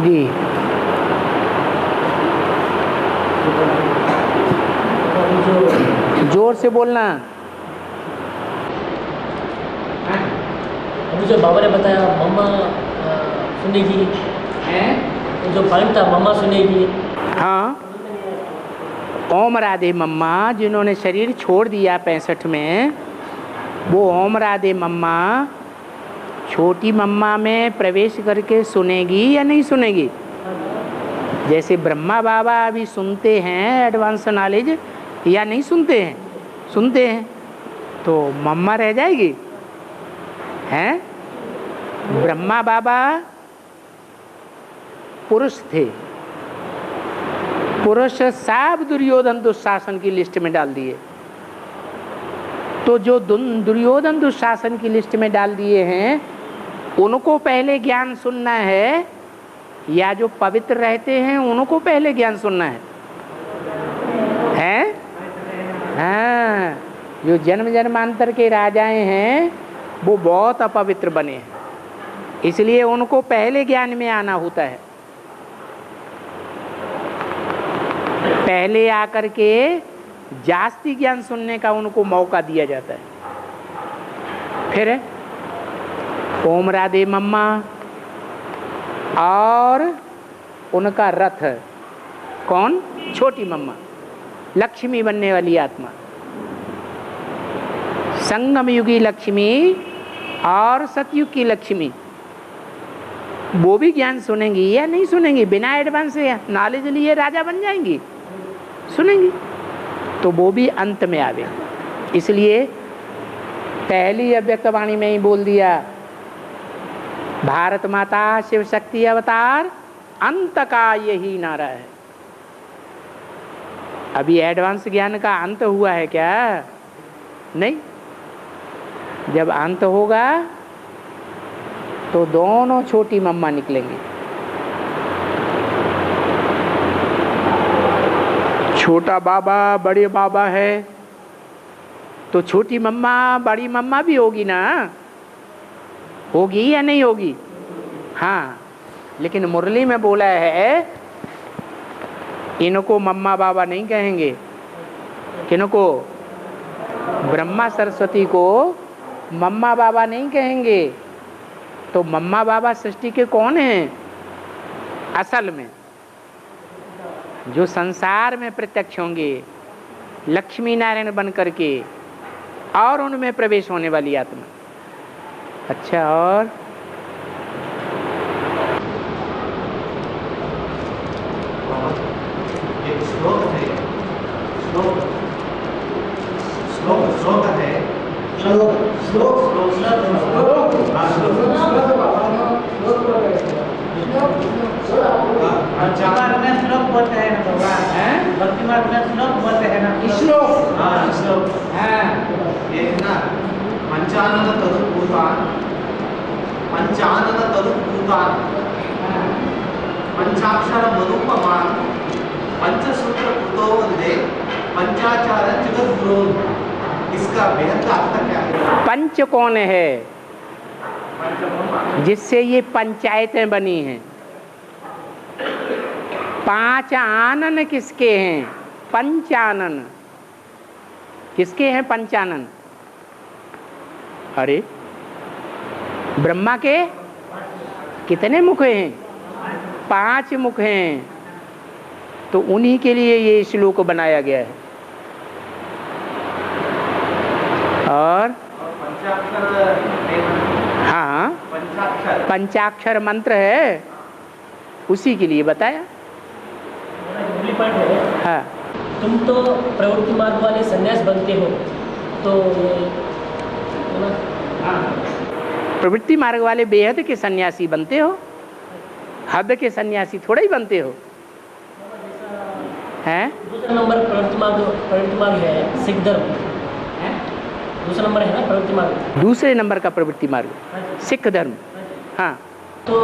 जी। जोर से बोलना। अभी जो बाबा ने बताया मम्मा सुनेगी हैं? जो पॉइंट था मम्मा सुनेगी। हाँ, ओम राधे मम्मा जिन्होंने शरीर छोड़ दिया 65 में, वो ओम राधे मम्मा छोटी मम्मा में प्रवेश करके सुनेगी या नहीं सुनेगी? जैसे ब्रह्मा बाबा अभी सुनते हैं एडवांस नॉलेज या नहीं सुनते हैं? सुनते हैं। तो मम्मा रह जाएगी हैं? ब्रह्मा बाबा पुरुष थे, पुरुष सब दुर्योधन दुशासन की लिस्ट में डाल दिए। तो जो दुर्योधन दुशासन की लिस्ट में डाल दिए हैं, उनको पहले ज्ञान सुनना है या जो पवित्र रहते हैं उनको पहले ज्ञान सुनना है? हैं? हाँ, जो जन्म जन्मांतर के राजाएं हैं वो बहुत अपवित्र बने हैं, इसलिए उनको पहले ज्ञान में आना होता है। पहले आकर के जास्ती ज्ञान सुनने का उनको मौका दिया जाता है। फिर ओम राधे मम्मा और उनका रथ कौन? छोटी मम्मा, लक्ष्मी बनने वाली आत्मा, संगम युगी लक्ष्मी और सतयुग की लक्ष्मी, वो भी ज्ञान सुनेंगी या नहीं सुनेंगी? बिना एडवांस नॉलेज लिए राजा बन जाएंगी? सुनेंगी। तो वो भी अंत में आवे, इसलिए पहली अव्यक्तवाणी में ही बोल दिया, भारत माता शिव शक्ति अवतार अंत का यही नारा है। अभी एडवांस ज्ञान का अंत हुआ है क्या? नहीं। जब अंत होगा तो दोनों छोटी मम्मा निकलेंगी। छोटा बाबा बड़े बाबा है तो छोटी मम्मा बड़ी मम्मा भी होगी ना? होगी या नहीं होगी? हाँ, लेकिन मुरली में बोला है इनको मम्मा बाबा नहीं कहेंगे। किनको? ब्रह्मा सरस्वती को मम्मा बाबा नहीं कहेंगे। तो मम्मा बाबा सृष्टि के कौन हैं? असल में जो संसार में प्रत्यक्ष होंगे, लक्ष्मी नारायण बन करके, और उनमें प्रवेश होने वाली आत्मा। अच्छा, और एक श्लोक है, श्लोक श्लोक श्लोक है, श्लोक श्लोक भक्ति मार्ग में श्लोक बोलते हैं ना भगवान, भक्ति मार्ग में श्लोक बोलते हैं ना, श्लोक। हाँ, श्लोक। हाँ, ये है ना, पंचानन तदुभूतान, पंचानन तदुभूतान, पंचाक्षर मधुपमान, पंचसूत्र कृतो वंदे, पंचाचार जगद्गुरो। इसका बेहद अर्थ क्या है? पंच कौन है जिससे ये पंचायतें बनी हैं? पांच आनन किसके हैं? पंचानन किसके हैं? पंचानन। अरे ब्रह्मा के कितने मुख हैं? 5 मुख हैं। तो उन्हीं के लिए ये श्लोक बनाया गया है। और हाँ, पंचाक्षर मंत्र है, उसी के लिए बताया। हाँ, तुम तो प्रवृत्ति मार्ग वाले सन्यास बनते हो, तो प्रवृत्ति मार्ग वाले बेहद के सन्यासी बनते हो, हद के सन्यासी थोड़ा ही बनते हो। हैं? दूसरा नंबर प्रवृत्ति मार्ग है सिख धर्म। दूसरा नंबर है ना प्रवृत्ति मार्ग। दूसरे नंबर का प्रवृत्ति मार्ग सिख धर्म। हाँ, तो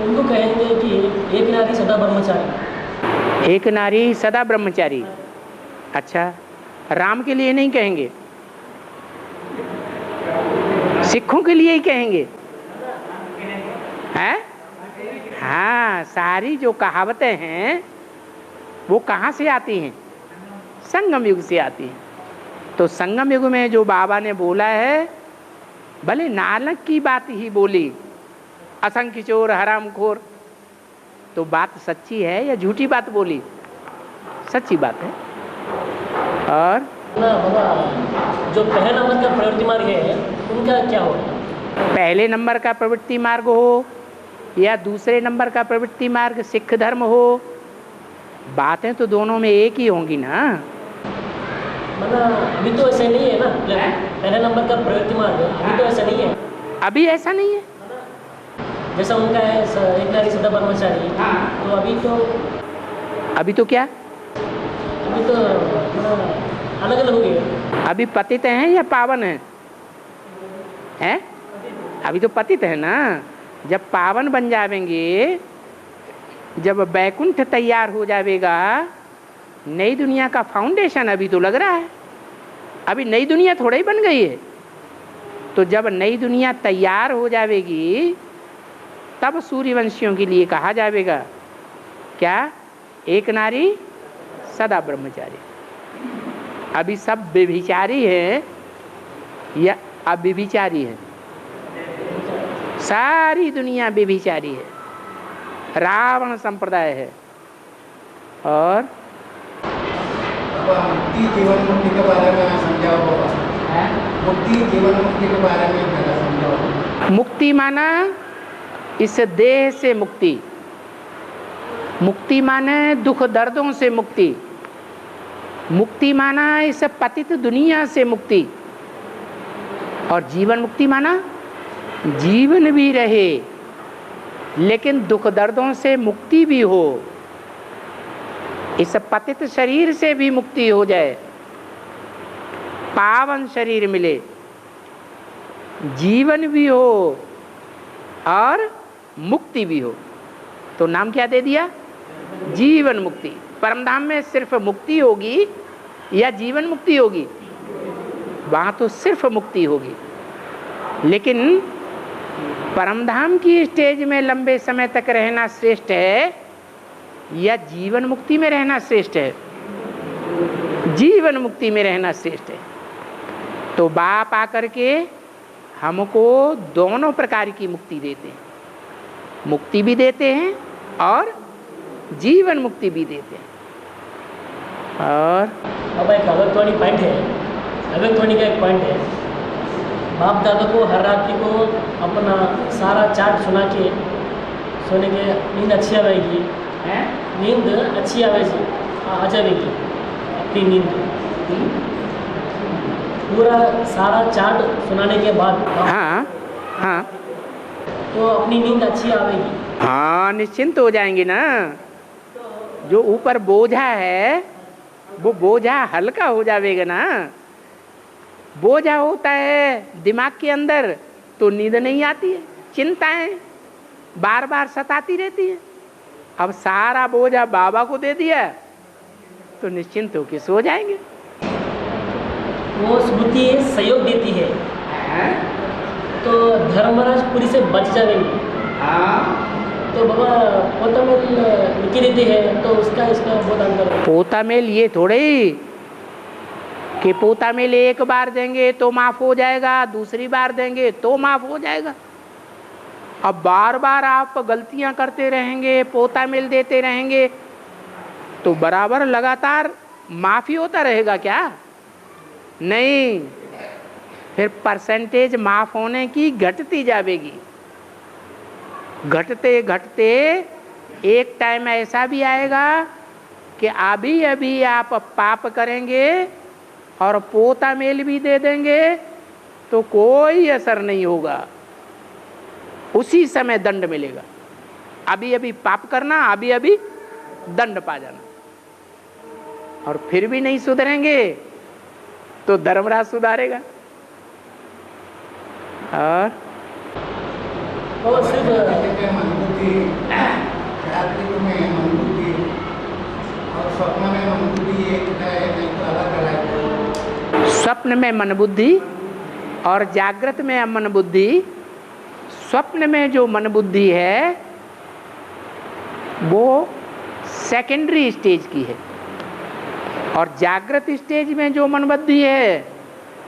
उनको कहेंगे कि एक नारी सदा ब्रह्मचारी। एक नारी सदा ब्रह्मचारी। अच्छा, राम के लिए नहीं कहेंगे, सिखों के लिए ही कहेंगे। हैं? हाँ, सारी जो कहावतें हैं वो कहाँ से आती हैं? संगम युग से आती हैं। तो संगम युग में जो बाबा ने बोला है, भले नानक की बात ही बोली, असंख्य चोर हरामखोर, तो बात सच्ची है या झूठी बात बोली? सच्ची बात है। और ना बाबा, जो पहले नंबर का प्रवृत्ति मार्ग है उनका क्या होगा? पहले नंबर का प्रवृत्ति मार्ग हो या दूसरे नंबर का प्रवृत्ति मार्ग सिख धर्म हो, बातें तो दोनों में एक ही होंगी ना। मतलब अभी तो ऐसा नहीं है ना, पहले नंबर का प्रवृत्ति मार्ग अभी तो ऐसा नहीं है। अभी ऐसा नहीं है। जैसा उनका है एक नारी सदा ब्रह्मचारी, तो अभी तो क्या? अभी तो अलग अलग हो गए। अभी पतित हैं या पावन हैं? हैं? अभी तो पतित है ना। जब पावन बन जावेंगे, जब बैकुंठ तैयार हो जाएगा, नई दुनिया का फाउंडेशन अभी तो लग रहा है। अभी नई दुनिया थोड़ा ही बन गई है। तो जब नई दुनिया तैयार हो जाएगी, तब सूर्यवंशियों के लिए कहा जाएगा क्या? एक नारी सदा ब्रह्मचारी। अभी सब व्यभिचारी है या अव्यभिचारी है? सारी दुनिया व्यभिचारी है, रावण संप्रदाय है। और मुक्ति जीवन मुक्ति के बारे में समझाओ। मुक्ति जीवन मुक्ति के बारे में समझाओ। मुक्ति माना इस देह से मुक्ति, मुक्ति माने दुख दर्दों से मुक्ति, मुक्ति माना इस पतित दुनिया से मुक्ति, और जीवन मुक्ति माना जीवन भी रहे लेकिन दुख दर्दों से मुक्ति भी हो, इस पतित शरीर से भी मुक्ति हो जाए, पावन शरीर मिले, जीवन भी हो और मुक्ति भी हो। तो नाम क्या दे दिया? जीवन मुक्ति। परमधाम में सिर्फ मुक्ति होगी या जीवन मुक्ति होगी? वहाँ तो सिर्फ मुक्ति होगी। लेकिन परमधाम की स्टेज में लंबे समय तक रहना श्रेष्ठ है या जीवन मुक्ति में रहना श्रेष्ठ है? जीवन मुक्ति में रहना श्रेष्ठ है। तो बाप आकर के हमको दोनों प्रकार की मुक्ति देते हैं, मुक्ति भी देते हैं और जीवन मुक्ति भी देते हैं। और अब एक अगरवाणी पॉइंट है, अगरवाणी का एक पॉइंट है, बाप दादा को हर रात्रि को अपना सारा चार्ट सुना के सोने के नींद अच्छी आएगी, नींद अच्छी आवेगी, आ जाएगी अपनी नींद, पूरा सारा चार्ट सुनाने के बाद हाँ हाँ तो अपनी नींद अच्छी आवेगी। हाँ, निश्चिंत हो जाएंगे ना। जो ऊपर बोझा है वो बोझा हल्का हो जाएगा ना। बोझा होता है दिमाग के अंदर तो नींद नहीं आती है, चिंताएं बार बार सताती रहती है। अब सारा बोझा बाबा को दे दिया तो निश्चिंत होकर सो जाएंगे। वो स्मृति सहयोग देती है तो धर्मराज पुरी से बच जाएंगे। तो बाबा पोता मेल लिखी देती है तो उसका इसका बहुत अंतर। पोता मेल ये थोड़े ही कि पोता मेल एक बार देंगे तो माफ हो जाएगा, दूसरी बार देंगे तो माफ हो जाएगा। अब बार बार आप गलतियां करते रहेंगे, पोता मेल देते रहेंगे तो बराबर लगातार माफी होता रहेगा क्या? नहीं, फिर परसेंटेज माफ होने की घटती जाएगी। घटते घटते एक टाइम ऐसा भी आएगा कि अभी अभी आप पाप करेंगे और पोता मेल भी दे देंगे तो कोई असर नहीं होगा, उसी समय दंड मिलेगा। अभी अभी पाप करना, अभी अभी दंड पा जाना, और फिर भी नहीं सुधरेंगे तो धर्मराज सुधारेगा। और मनबुद्धि, जागृत में मनबुद्धि और स्वप्न में मनबुद्धि एक है, नहीं तो अलग अलग। स्वप्न में मनबुद्धि और जागृत में मन बुद्धि। स्वप्न में जो मन बुद्धि है वो सेकेंडरी स्टेज की है। और जागृत स्टेज में जो मन बुद्धि है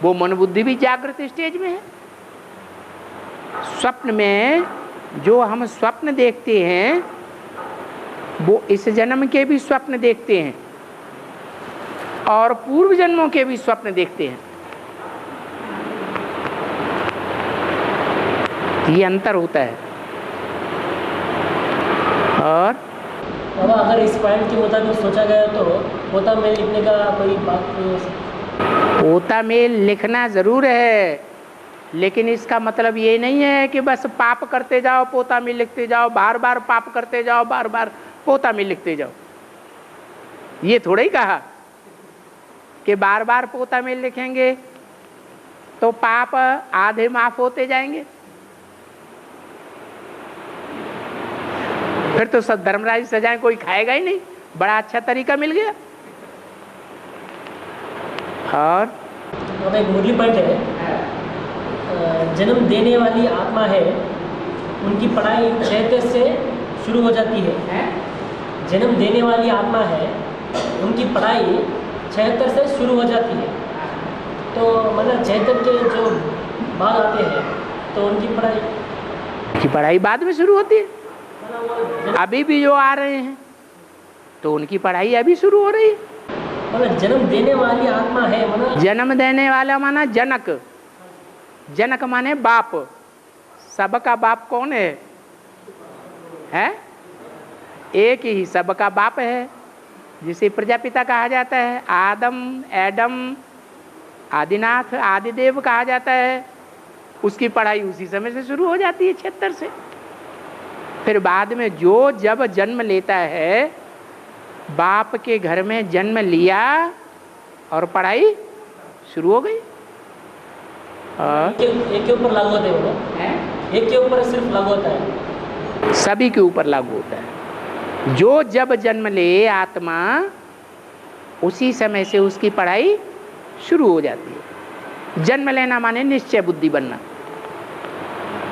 वो मन बुद्धि भी जागृत स्टेज में है। स्वप्न में जो हम स्वप्न देखते हैं वो इस जन्म के भी स्वप्न देखते हैं और पूर्व जन्मों के भी स्वप्न देखते हैं। ये अंतर होता है। और बाबा अगर इस पॉइंट के मुताबिक सोचा गया तो पोता मेल लिखने का कोई बात नहीं हो सकती। पोता मेल लिखना जरूर है, लेकिन इसका मतलब ये नहीं है कि बस पाप करते जाओ पोता मेल लिखते जाओ, बार बार पाप करते जाओ बार बार पोता मेल लिखते जाओ। ये थोड़ा ही कहा कि बार बार पोता मेल लिखेंगे तो पाप आधे माफ होते जाएंगे। फिर तो सब धर्मराज सजाएं कोई खाएगा ही नहीं, बड़ा अच्छा तरीका मिल गया। और अब एक मुरली पॉइंट है, जन्म देने वाली आत्मा है उनकी पढ़ाई 76 से शुरू हो जाती है। जन्म देने वाली आत्मा है उनकी पढ़ाई 76 से शुरू हो जाती है। तो मतलब 76 के जो बाद आते हैं तो उनकी पढ़ाई बाद में शुरू होती है। अभी भी जो आ रहे हैं तो उनकी पढ़ाई अभी शुरू हो रही है। मतलब जन्म देने वाली आत्मा है, मतलब जन्म देने वाला माना जनक। जनक माने बाप। सबका बाप कौन है? एक ही सबका बाप है, जिसे प्रजापिता कहा जाता है, आदम, एडम, आदिनाथ, आदिदेव कहा जाता है। उसकी पढ़ाई उसी समय से शुरू हो जाती है 76 से। फिर बाद में जो जब जन्म लेता है, बाप के घर में जन्म लिया और पढ़ाई शुरू हो गई। एक के ऊपर लागू होते हैं, एक के ऊपर सिर्फ लागू होता है, सभी के ऊपर लागू होता है। जो जब जन्म ले आत्मा, उसी समय से उसकी पढ़ाई शुरू हो जाती है। जन्म लेना माने निश्चय बुद्धि बनना।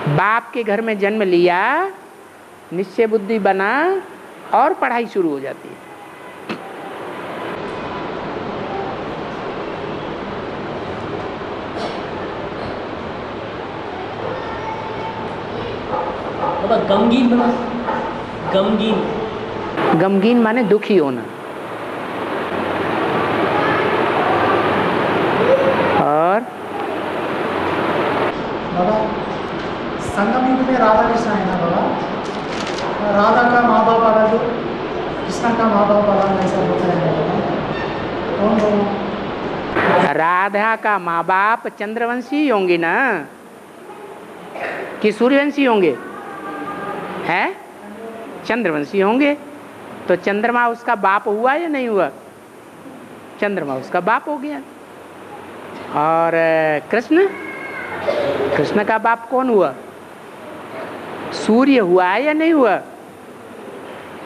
बाप के घर में जन्म लिया, निश्चय बुद्धि बना और पढ़ाई शुरू हो जाती है। गमगीन बना, गमगीन गमगीन माने दुखी होना। और बाबा संगम युग में राधा कृष्ण है ना बाबा, राधा का माँ बाप अलग, कृष्ण का माँ बाप अलग, ऐसा होता है कौन हो? राधा का माँ बाप चंद्रवंशी होंगे ना कि सूर्यवंशी होंगे? हैं? चंद्रवंशी होंगे। तो चंद्रमा उसका बाप हुआ या नहीं हुआ? चंद्रमा उसका बाप हो गया। और कृष्ण, कृष्ण का बाप कौन हुआ? सूर्य हुआ या नहीं हुआ?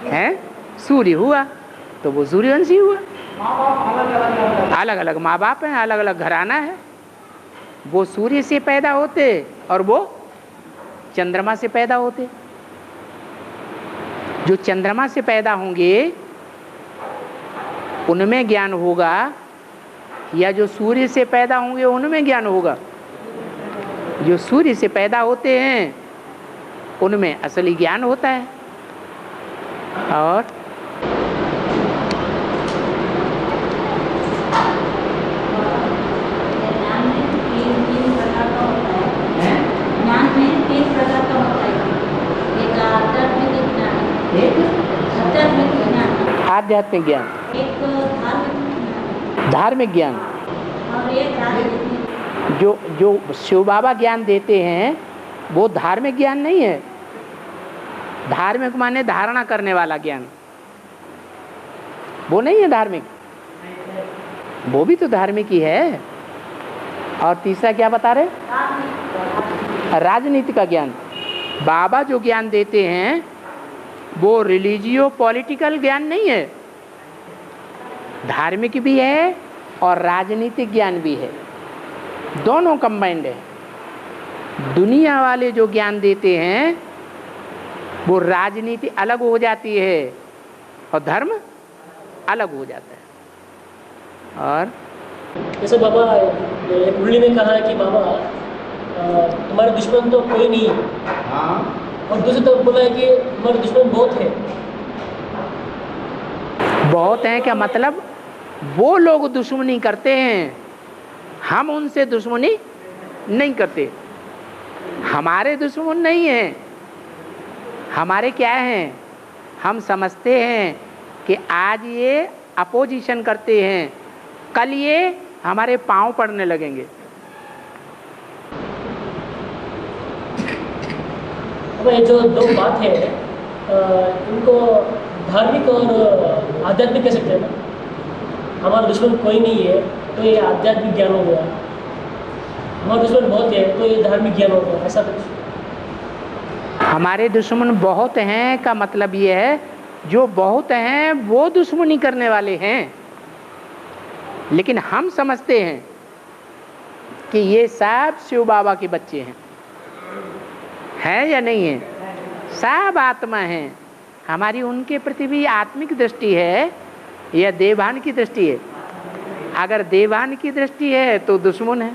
हैं? सूर्य हुआ, तो वो सूर्यवंशी हुआ। अलग अलग माँ बाप हैं, अलग अलग घराना है। वो सूर्य से पैदा होते और वो चंद्रमा से पैदा होते। जो चंद्रमा से पैदा होंगे उनमें ज्ञान होगा, या जो सूर्य से पैदा होंगे उनमें ज्ञान होगा? जो सूर्य से पैदा होते हैं उनमें असली ज्ञान होता है। और आध्यात्मिक ज्ञान, धार्मिक ज्ञान। जो शिव बाबा ज्ञान देते हैं वो धार्मिक ज्ञान नहीं है। धार्मिक माने धारणा करने वाला ज्ञान, वो नहीं है धार्मिक। वो भी तो धार्मिक ही है। और तीसरा क्या बता रहे? राजनीति का ज्ञान। बाबा जो ज्ञान देते हैं वो रिलीजियो पॉलिटिकल ज्ञान नहीं है, धार्मिक भी है और राजनीतिक ज्ञान भी है, दोनों कंबाइंड है। दुनिया वाले जो ज्ञान देते हैं वो राजनीति अलग हो जाती है और धर्म अलग हो जाता है। और जैसे बाबा एक मुरली में कहा है कि बाबा तुम्हारे दुश्मन तो कोई नहीं है, हाँ और दूसरी तरफ बोला है कि तुम्हारे दुश्मन बहुत है। बहुत हैं क्या मतलब? वो लोग दुश्मनी करते हैं, हम उनसे दुश्मनी नहीं करते। हमारे दुश्मन नहीं हैं, हमारे क्या हैं? हम समझते हैं कि आज ये अपोजिशन करते हैं, कल ये हमारे पांव पड़ने लगेंगे। अब ये जो दो बात है इनको धार्मिक और आध्यात्मिक कह सकते हैं ना। हमारा दुश्मन कोई नहीं है तो ये आध्यात्मिक ज्ञान हो गया, हमारे दुश्मन बहुत है तो ये धार्मिक ज्ञान हो गया, ऐसा कुछ। हमारे दुश्मन बहुत हैं का मतलब ये है, जो बहुत हैं वो दुश्मनी करने वाले हैं, लेकिन हम समझते हैं कि ये सब शिव बाबा के बच्चे हैं या नहीं है? सब आत्मा हैं। हमारी उनके प्रति भी आत्मिक दृष्टि है या देवान की दृष्टि है? अगर देवान की दृष्टि है तो दुश्मन है,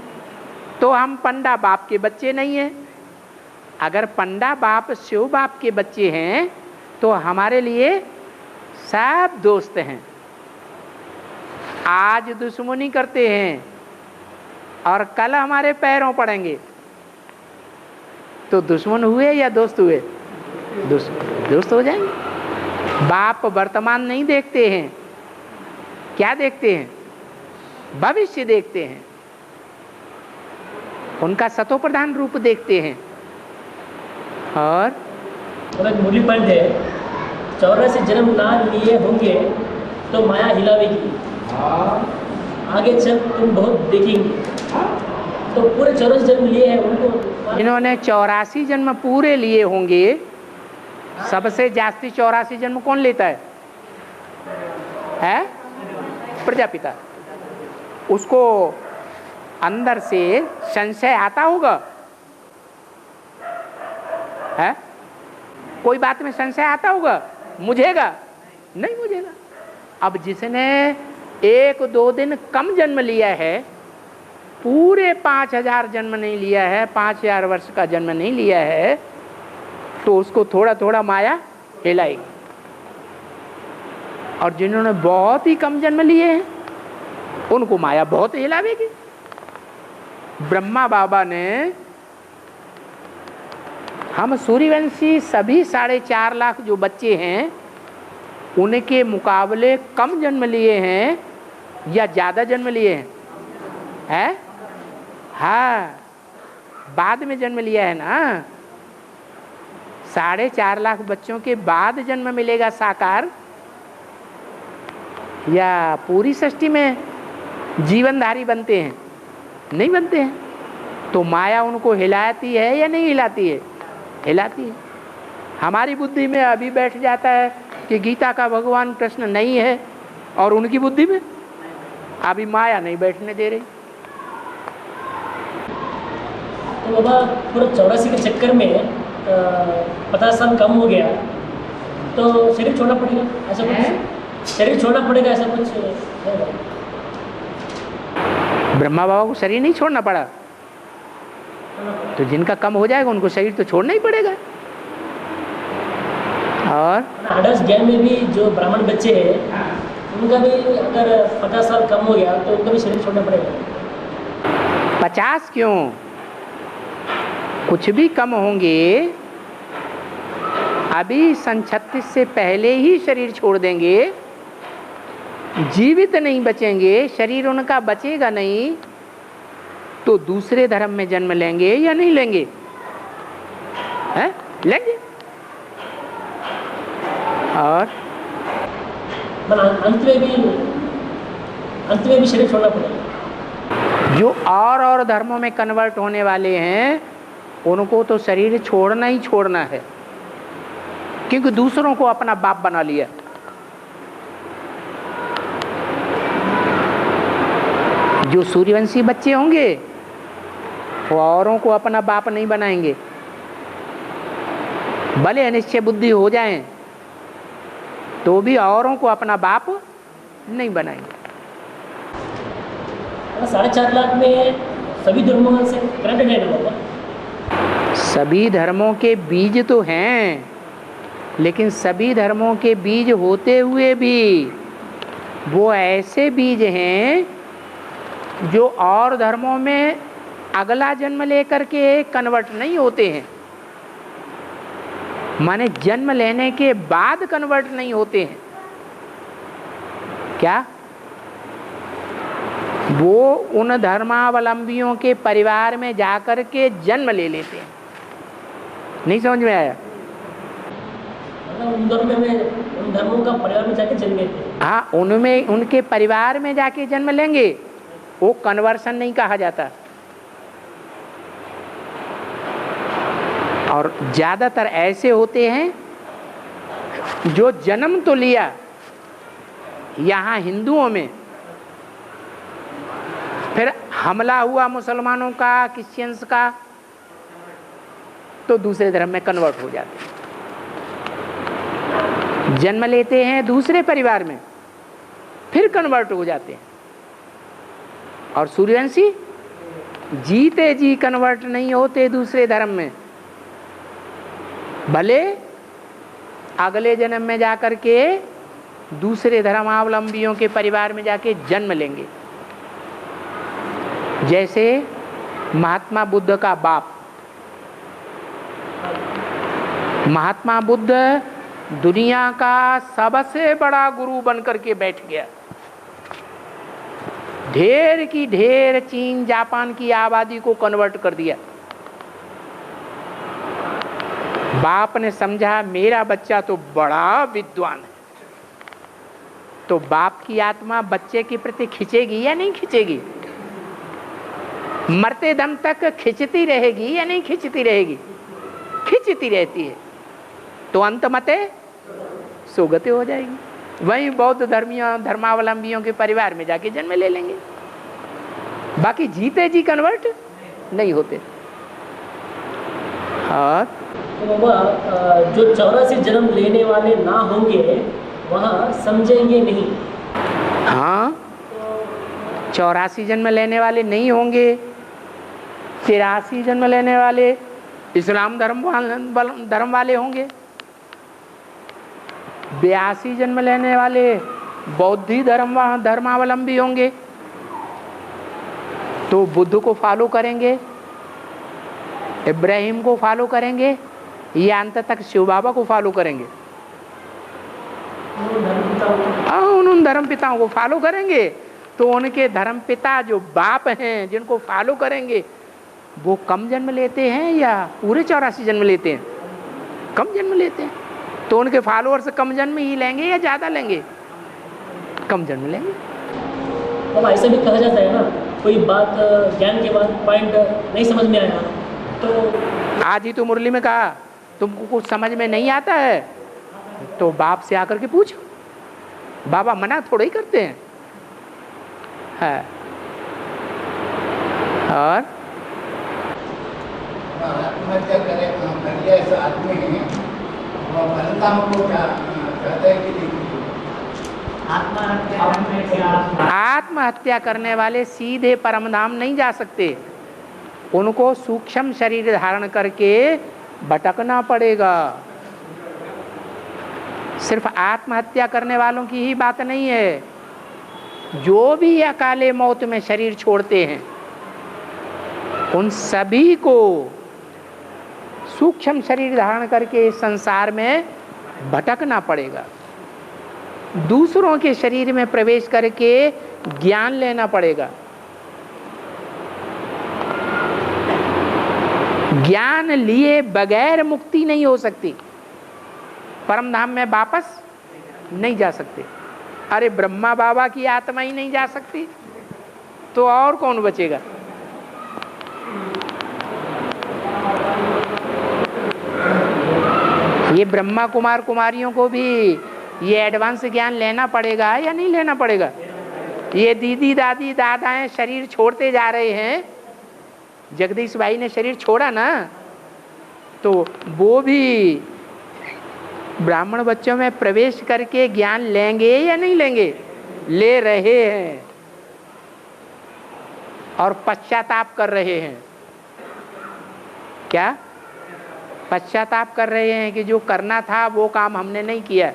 तो हम पंडा बाप के बच्चे नहीं हैं। अगर पंडा बाप शिव बाप के बच्चे हैं तो हमारे लिए सब दोस्त हैं। आज दुश्मनी करते हैं और कल हमारे पैरों पड़ेंगे, तो दुश्मन हुए या दोस्त हुए? दोस्त हो जाएंगे। बाप वर्तमान नहीं देखते हैं, क्या देखते हैं? भविष्य देखते हैं, उनका सतो प्रधान रूप देखते हैं। और एक मूली पॉइंट है, 84 जन्म ना लिए होंगे तो माया हिलावेगी, आगे चल तुम बहुत देखेंगे। तो पूरे 84 जन्म लिए हैं उनको, इन्होंने 84 जन्म पूरे लिए होंगे। सबसे जास्ती 84 जन्म कौन लेता है? प्रजापिता। उसको अंदर से संशय आता होगा, है? कोई बात में संशय आता होगा, मुझेगा? नहीं मुझेगा। अब जिसने 1-2 दिन कम जन्म लिया है, पूरे 5000 जन्म नहीं लिया है, 5000 वर्ष का जन्म नहीं लिया है, तो उसको थोड़ा थोड़ा माया हिलाएगी। और जिन्होंने बहुत ही कम जन्म लिए हैं उनको माया बहुत हिलावेगी। ब्रह्मा बाबा ने, हम सूर्यवंशी सभी 4.5 लाख जो बच्चे हैं उनके मुकाबले कम जन्म लिए हैं या ज़्यादा जन्म लिए हैं? है? हाँ, बाद में जन्म लिया है ना। 4.5 लाख बच्चों के बाद जन्म मिलेगा साकार, या पूरी सृष्टि में जीवनधारी बनते हैं? नहीं बनते हैं। तो माया उनको हिलाती है या नहीं हिलाती है? हिलाती है। हमारी बुद्धि में अभी बैठ जाता है कि गीता का भगवान कृष्ण नहीं है, और उनकी बुद्धि में अभी माया नहीं बैठने दे रही। तो बाबा पूरा 84 के चक्कर में 50 साल कम हो गया तो शरीर छोड़ना पड़ेगा, ऐसा कुछ? शरीर छोड़ना पड़ेगा ऐसा कुछ है? ब्रह्मा बाबा को शरीर नहीं छोड़ना पड़ा, तो जिनका कम हो जाएगा उनको शरीर तो छोड़ना ही पड़ेगा। और आदर्श ज्ञान में भी जो ब्राह्मण बच्चे हैं उनका भी अगर 50 साल कम हो गया तो उनका भी शरीर छोड़ना पड़ेगा। 50 क्यों, कुछ भी कम होंगे, अभी सन 36 से पहले ही शरीर छोड़ देंगे, जीवित नहीं बचेंगे, शरीर उनका बचेगा नहीं, तो दूसरे धर्म में जन्म लेंगे या नहीं लेंगे? हैं? लेंगे। और अंत में भी शरीर छोड़ना पड़ेगा। जो और धर्मों में कन्वर्ट होने वाले हैं उनको तो शरीर छोड़ना ही छोड़ना है, क्योंकि दूसरों को अपना बाप बना लिया। जो सूर्यवंशी बच्चे होंगे वो औरों को अपना बाप नहीं बनाएंगे, भले अनिश्चय बुद्धि हो जाएं तो भी औरों को अपना बाप नहीं बनाएंगे। 4.5 लाख में सभी धर्मों से कनेक्टेड है ना बाबा? सभी धर्मों के बीज तो हैं, लेकिन सभी धर्मों के बीज होते हुए भी वो ऐसे बीज हैं जो और धर्मों में अगला जन्म लेकर के कन्वर्ट नहीं होते हैं, माने जन्म लेने के बाद कन्वर्ट नहीं होते हैं। क्या? वो उन धर्मावलंबियों के परिवार में जाकर के जन्म ले लेते हैं। नहीं समझ में आया? उन धर्मों का परिवार में जाके जन्म लेते हैं। हाँ, उनमें उनके परिवार में जाके जन्म लेंगे, वो कन्वर्सन नहीं कहा जाता। और ज्यादातर ऐसे होते हैं जो जन्म तो लिया यहाँ हिंदुओं में, फिर हमला हुआ मुसलमानों का, क्रिश्चियंस का, तो दूसरे धर्म में कन्वर्ट हो जाते हैं। जन्म लेते हैं दूसरे परिवार में, फिर कन्वर्ट हो जाते हैं। और सूर्यवंशी जीते जी कन्वर्ट नहीं होते दूसरे धर्म में, भले अगले जन्म में जाकर के दूसरे धर्मावलंबियों के परिवार में जाके जन्म लेंगे। जैसे महात्मा बुद्ध का बाप, महात्मा बुद्ध दुनिया का सबसे बड़ा गुरु बनकर के बैठ गया। ढेर की ढेर चीन जापान की आबादी को कन्वर्ट कर दिया। बाप ने समझा मेरा बच्चा तो बड़ा विद्वान है, तो बाप की आत्मा बच्चे के प्रति खिंचेगी या नहीं खिंचेगी? मरते दम तक खिंचती रहेगी या नहीं खिंचती रहेगी? खिंचती रहती है। तो अंत मते सुगति हो जाएगी। वहीं बौद्ध धर्मावलंबियों के परिवार में जाके जन्म ले लेंगे। बाकी जीते जी कन्वर्ट नहीं होते। और तो बाबा जो 84 जन्म लेने वाले ना होंगे वहाँ समझेंगे नहीं। हाँ, 84 जन्म लेने वाले नहीं होंगे। 83 जन्म लेने वाले इस्लाम धर्म वाले होंगे। 82 जन्म लेने वाले बौद्धी धर्मावलंबी होंगे, तो बुद्ध को फॉलो करेंगे, इब्राहिम को फॉलो करेंगे, या अंत तक शिव बाबा को फॉलो करेंगे। हाँ, उन धर्म पिताओं को फॉलो करेंगे। तो उनके धर्म पिता जो बाप हैं जिनको फॉलो करेंगे, वो कम जन्म लेते हैं या पूरे 84 जन्म लेते हैं? कम जन्म लेते हैं। तो उनके फॉलोअर्स कम जन्म ही लेंगे या ज़्यादा लेंगे? कम जन्म लेंगे। अब ऐसा भी कहा जाता है ना, कोई बात ज्ञान के बाद पॉइंट नहीं समझ में आया तो आज ही तो मुरली में कहा तुमको कुछ समझ में नहीं आता है तो बाप से आकर के पूछो। बाबा मना थोड़ा ही करते हैं। है। और आत्महत्या करे ऐसा आदमी परिणाम को क्या कहते हैं कि आत्महत्या करने वाले सीधे परमधाम नहीं जा सकते। उनको सूक्ष्म शरीर धारण करके भटकना पड़ेगा। सिर्फ आत्महत्या करने वालों की ही बात नहीं है, जो भी अकाले मौत में शरीर छोड़ते हैं उन सभी को सूक्ष्म शरीर धारण करके इस संसार में भटकना पड़ेगा। दूसरों के शरीर में प्रवेश करके ज्ञान लेना पड़ेगा। ज्ञान लिए बगैर मुक्ति नहीं हो सकती। परम धाम में वापस नहीं जा सकते। अरे ब्रह्मा बाबा की आत्मा ही नहीं जा सकती तो और कौन बचेगा? ये ब्रह्मा कुमार कुमारियों को भी ये एडवांस ज्ञान लेना पड़ेगा या नहीं लेना पड़ेगा? ये दीदी दादी दादाएं शरीर छोड़ते जा रहे हैं। जगदीश भाई ने शरीर छोड़ा ना, तो वो भी ब्राह्मण बच्चों में प्रवेश करके ज्ञान लेंगे या नहीं लेंगे? ले रहे हैं और पश्चाताप कर रहे हैं। क्या पश्चाताप कर रहे हैं कि जो करना था वो काम हमने नहीं किया।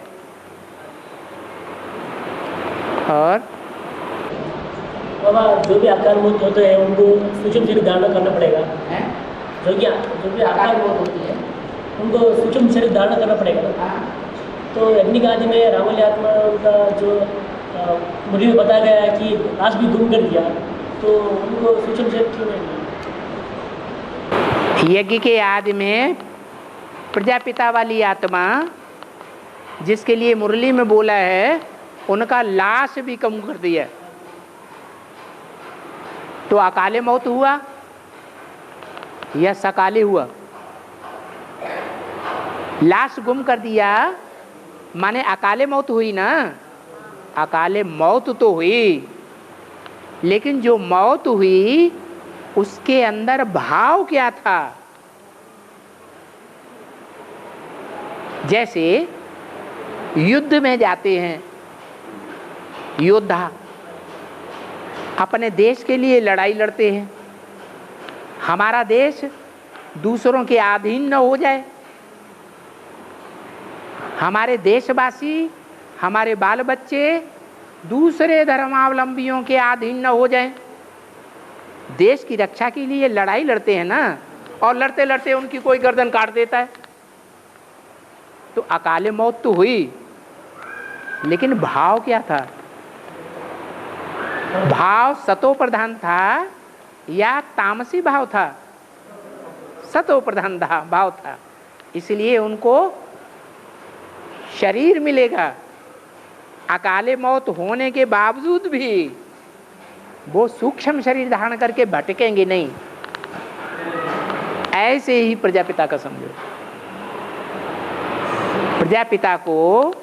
और बाबा जो भी आकार मूर्त होते हैं उनको सूक्ष्म शरीर धारण करना पड़ेगा। जो भी आकार मूर्त होती है उनको सूक्ष्म शरीर धारण करना पड़ेगा ना। तो अग्नि आदि में रावल आत्मा उनका जो मुझे बताया गया है कि लाश भी गुम कर दिया, तो उनको सूक्ष्म शरीर क्यों नहीं? यज्ञ के आदि में प्रजापिता वाली आत्मा जिसके लिए मुरली में बोला है, उनका लाश भी कम कर दिया, तो अकाले मौत हुआ या सकाले हुआ? लाश गुम कर दिया माने अकाले मौत हुई ना। अकाले मौत तो हुई, लेकिन जो मौत हुई उसके अंदर भाव क्या था? जैसे युद्ध में जाते हैं योद्धा, अपने देश के लिए लड़ाई लड़ते हैं, हमारा देश दूसरों के अधीन न हो जाए, हमारे देशवासी, हमारे बाल बच्चे दूसरे धर्मावलंबियों के अधीन न हो जाएं। देश की रक्षा के लिए लड़ाई लड़ते हैं ना, और लड़ते लड़ते उनकी कोई गर्दन काट देता है, तो अकाले मौत तो हुई, लेकिन भाव क्या था? भाव सतो प्रधान था या तामसी भाव था? सतो प्रधान भाव था, इसलिए उनको शरीर मिलेगा। अकाले मौत होने के बावजूद भी वो सूक्ष्म शरीर धारण करके भटकेंगे नहीं। ऐसे ही प्रजापिता का समझो। प्रजापिता को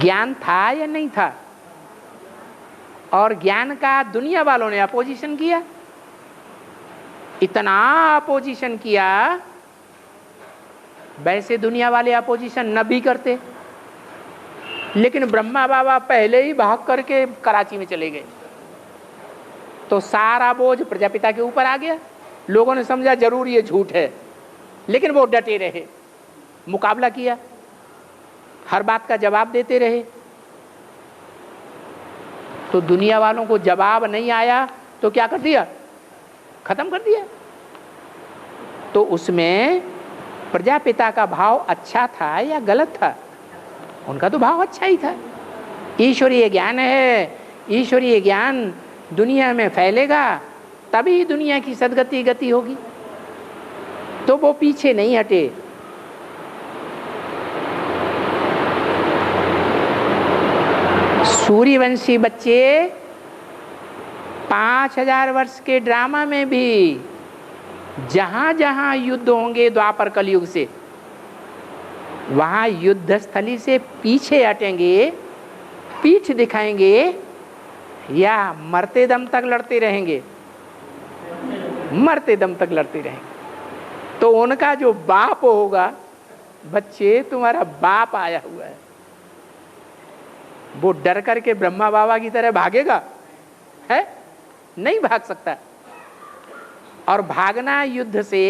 ज्ञान था या नहीं था? और ज्ञान का दुनिया वालों ने अपोजिशन किया, इतना अपोजिशन किया, वैसे दुनिया वाले अपोजिशन न भी करते, लेकिन ब्रह्मा बाबा पहले ही भाग करके कराची में चले गए, तो सारा बोझ प्रजापिता के ऊपर आ गया। लोगों ने समझा जरूर ये झूठ है, लेकिन वो डटे रहे, मुकाबला किया, हर बात का जवाब देते रहे। तो दुनिया वालों को जवाब नहीं आया तो क्या कर दिया? खत्म कर दिया। तो उसमें प्रजापिता का भाव अच्छा था या गलत था? उनका तो भाव अच्छा ही था। ईश्वरीय ज्ञान है, ईश्वरीय ज्ञान दुनिया में फैलेगा तभी दुनिया की सदगति गति होगी, तो वो पीछे नहीं हटे। सूर्यवंशी बच्चे 5000 वर्ष के ड्रामा में भी जहां जहां युद्ध होंगे द्वापर कलयुग से, वहां युद्ध स्थली से पीछे हटेंगे, पीठ दिखाएंगे या मरते दम तक लड़ते रहेंगे? मरते दम तक लड़ते रहेंगे। तो उनका जो बाप होगा, बच्चे तुम्हारा बाप आया हुआ है, वो डर करके ब्रह्मा बाबा की तरह भागेगा? है नहीं भाग सकता। और भागना युद्ध से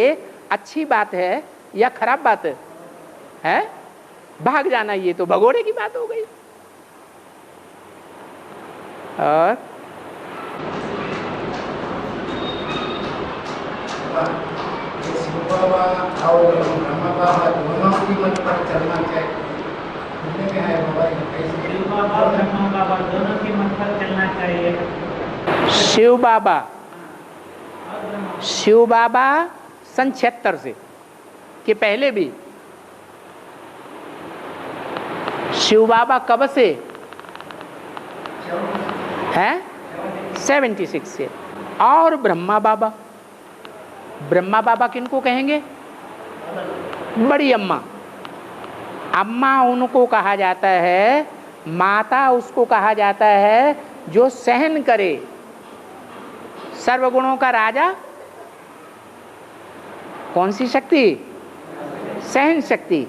अच्छी बात है या खराब बात है? भाग जाना ये तो भगोड़े की बात हो गई। और शिव बाबा और ब्रह्मा बाबा दोनों की मत पर चलना चाहिए। शिव बाबा ब्रह्मा बाबा दोनों की मत पर चलना चाहिए। शिव बाबा सन 76 से के पहले भी, शिव बाबा कब से है? 76 से। और ब्रह्मा बाबा, ब्रह्मा बाबा किनको कहेंगे? बड़ी अम्मा। अम्मा उनको कहा जाता है, माता उसको कहा जाता है जो सहन करे। सर्वगुणों का राजा कौन सी शक्ति? सहन शक्ति।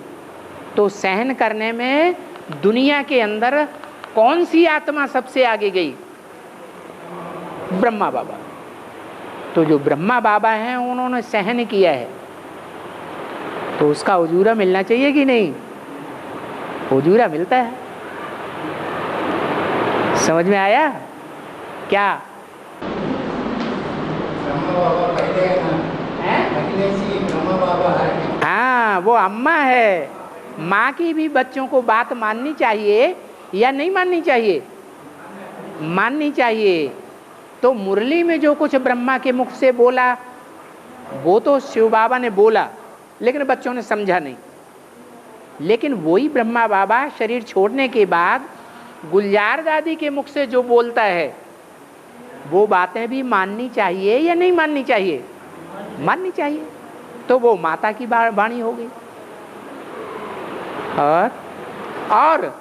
तो सहन करने में दुनिया के अंदर कौन सी आत्मा सबसे आगे गई? ब्रह्मा बाबा। तो जो ब्रह्मा बाबा हैं उन्होंने सहन किया है, तो उसका उजूरा मिलना चाहिए कि नहीं? उजूरा मिलता है। समझ में आया क्या? ब्रह्मा बाबा पहले है ना, पहले से ब्रह्मा बाबा है। हाँ, वो अम्मा है। माँ की भी बच्चों को बात माननी चाहिए या नहीं माननी चाहिए? माननी चाहिए। तो मुरली में जो कुछ ब्रह्मा के मुख से बोला वो तो शिव बाबा ने बोला, लेकिन बच्चों ने समझा नहीं। लेकिन वही ब्रह्मा बाबा शरीर छोड़ने के बाद गुलजार दादी के मुख से जो बोलता है वो बातें भी माननी चाहिए या नहीं माननी चाहिए? माननी चाहिए। तो वो माता की वाणी हो गई। और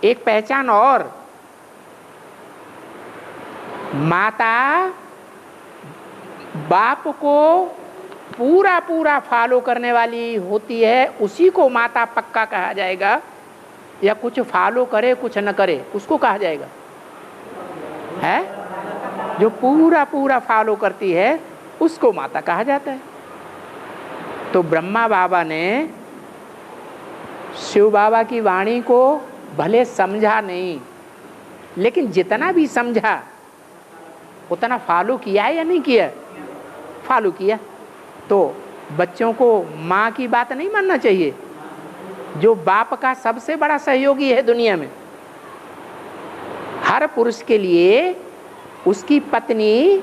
एक पहचान और, माता बाप को पूरा पूरा फॉलो करने वाली होती है, उसी को माता पक्का कहा जाएगा। या कुछ फॉलो करे कुछ न करे उसको कहा जाएगा? है जो पूरा पूरा फॉलो करती है उसको माता कहा जाता है। तो ब्रह्मा बाबा ने शिव बाबा की वाणी को भले समझा नहीं, लेकिन जितना भी समझा उतना फॉलो किया है या नहीं किया? फॉलो किया। तो बच्चों को माँ की बात नहीं मानना चाहिए, जो बाप का सबसे बड़ा सहयोगी है दुनिया में। हर पुरुष के लिए उसकी पत्नी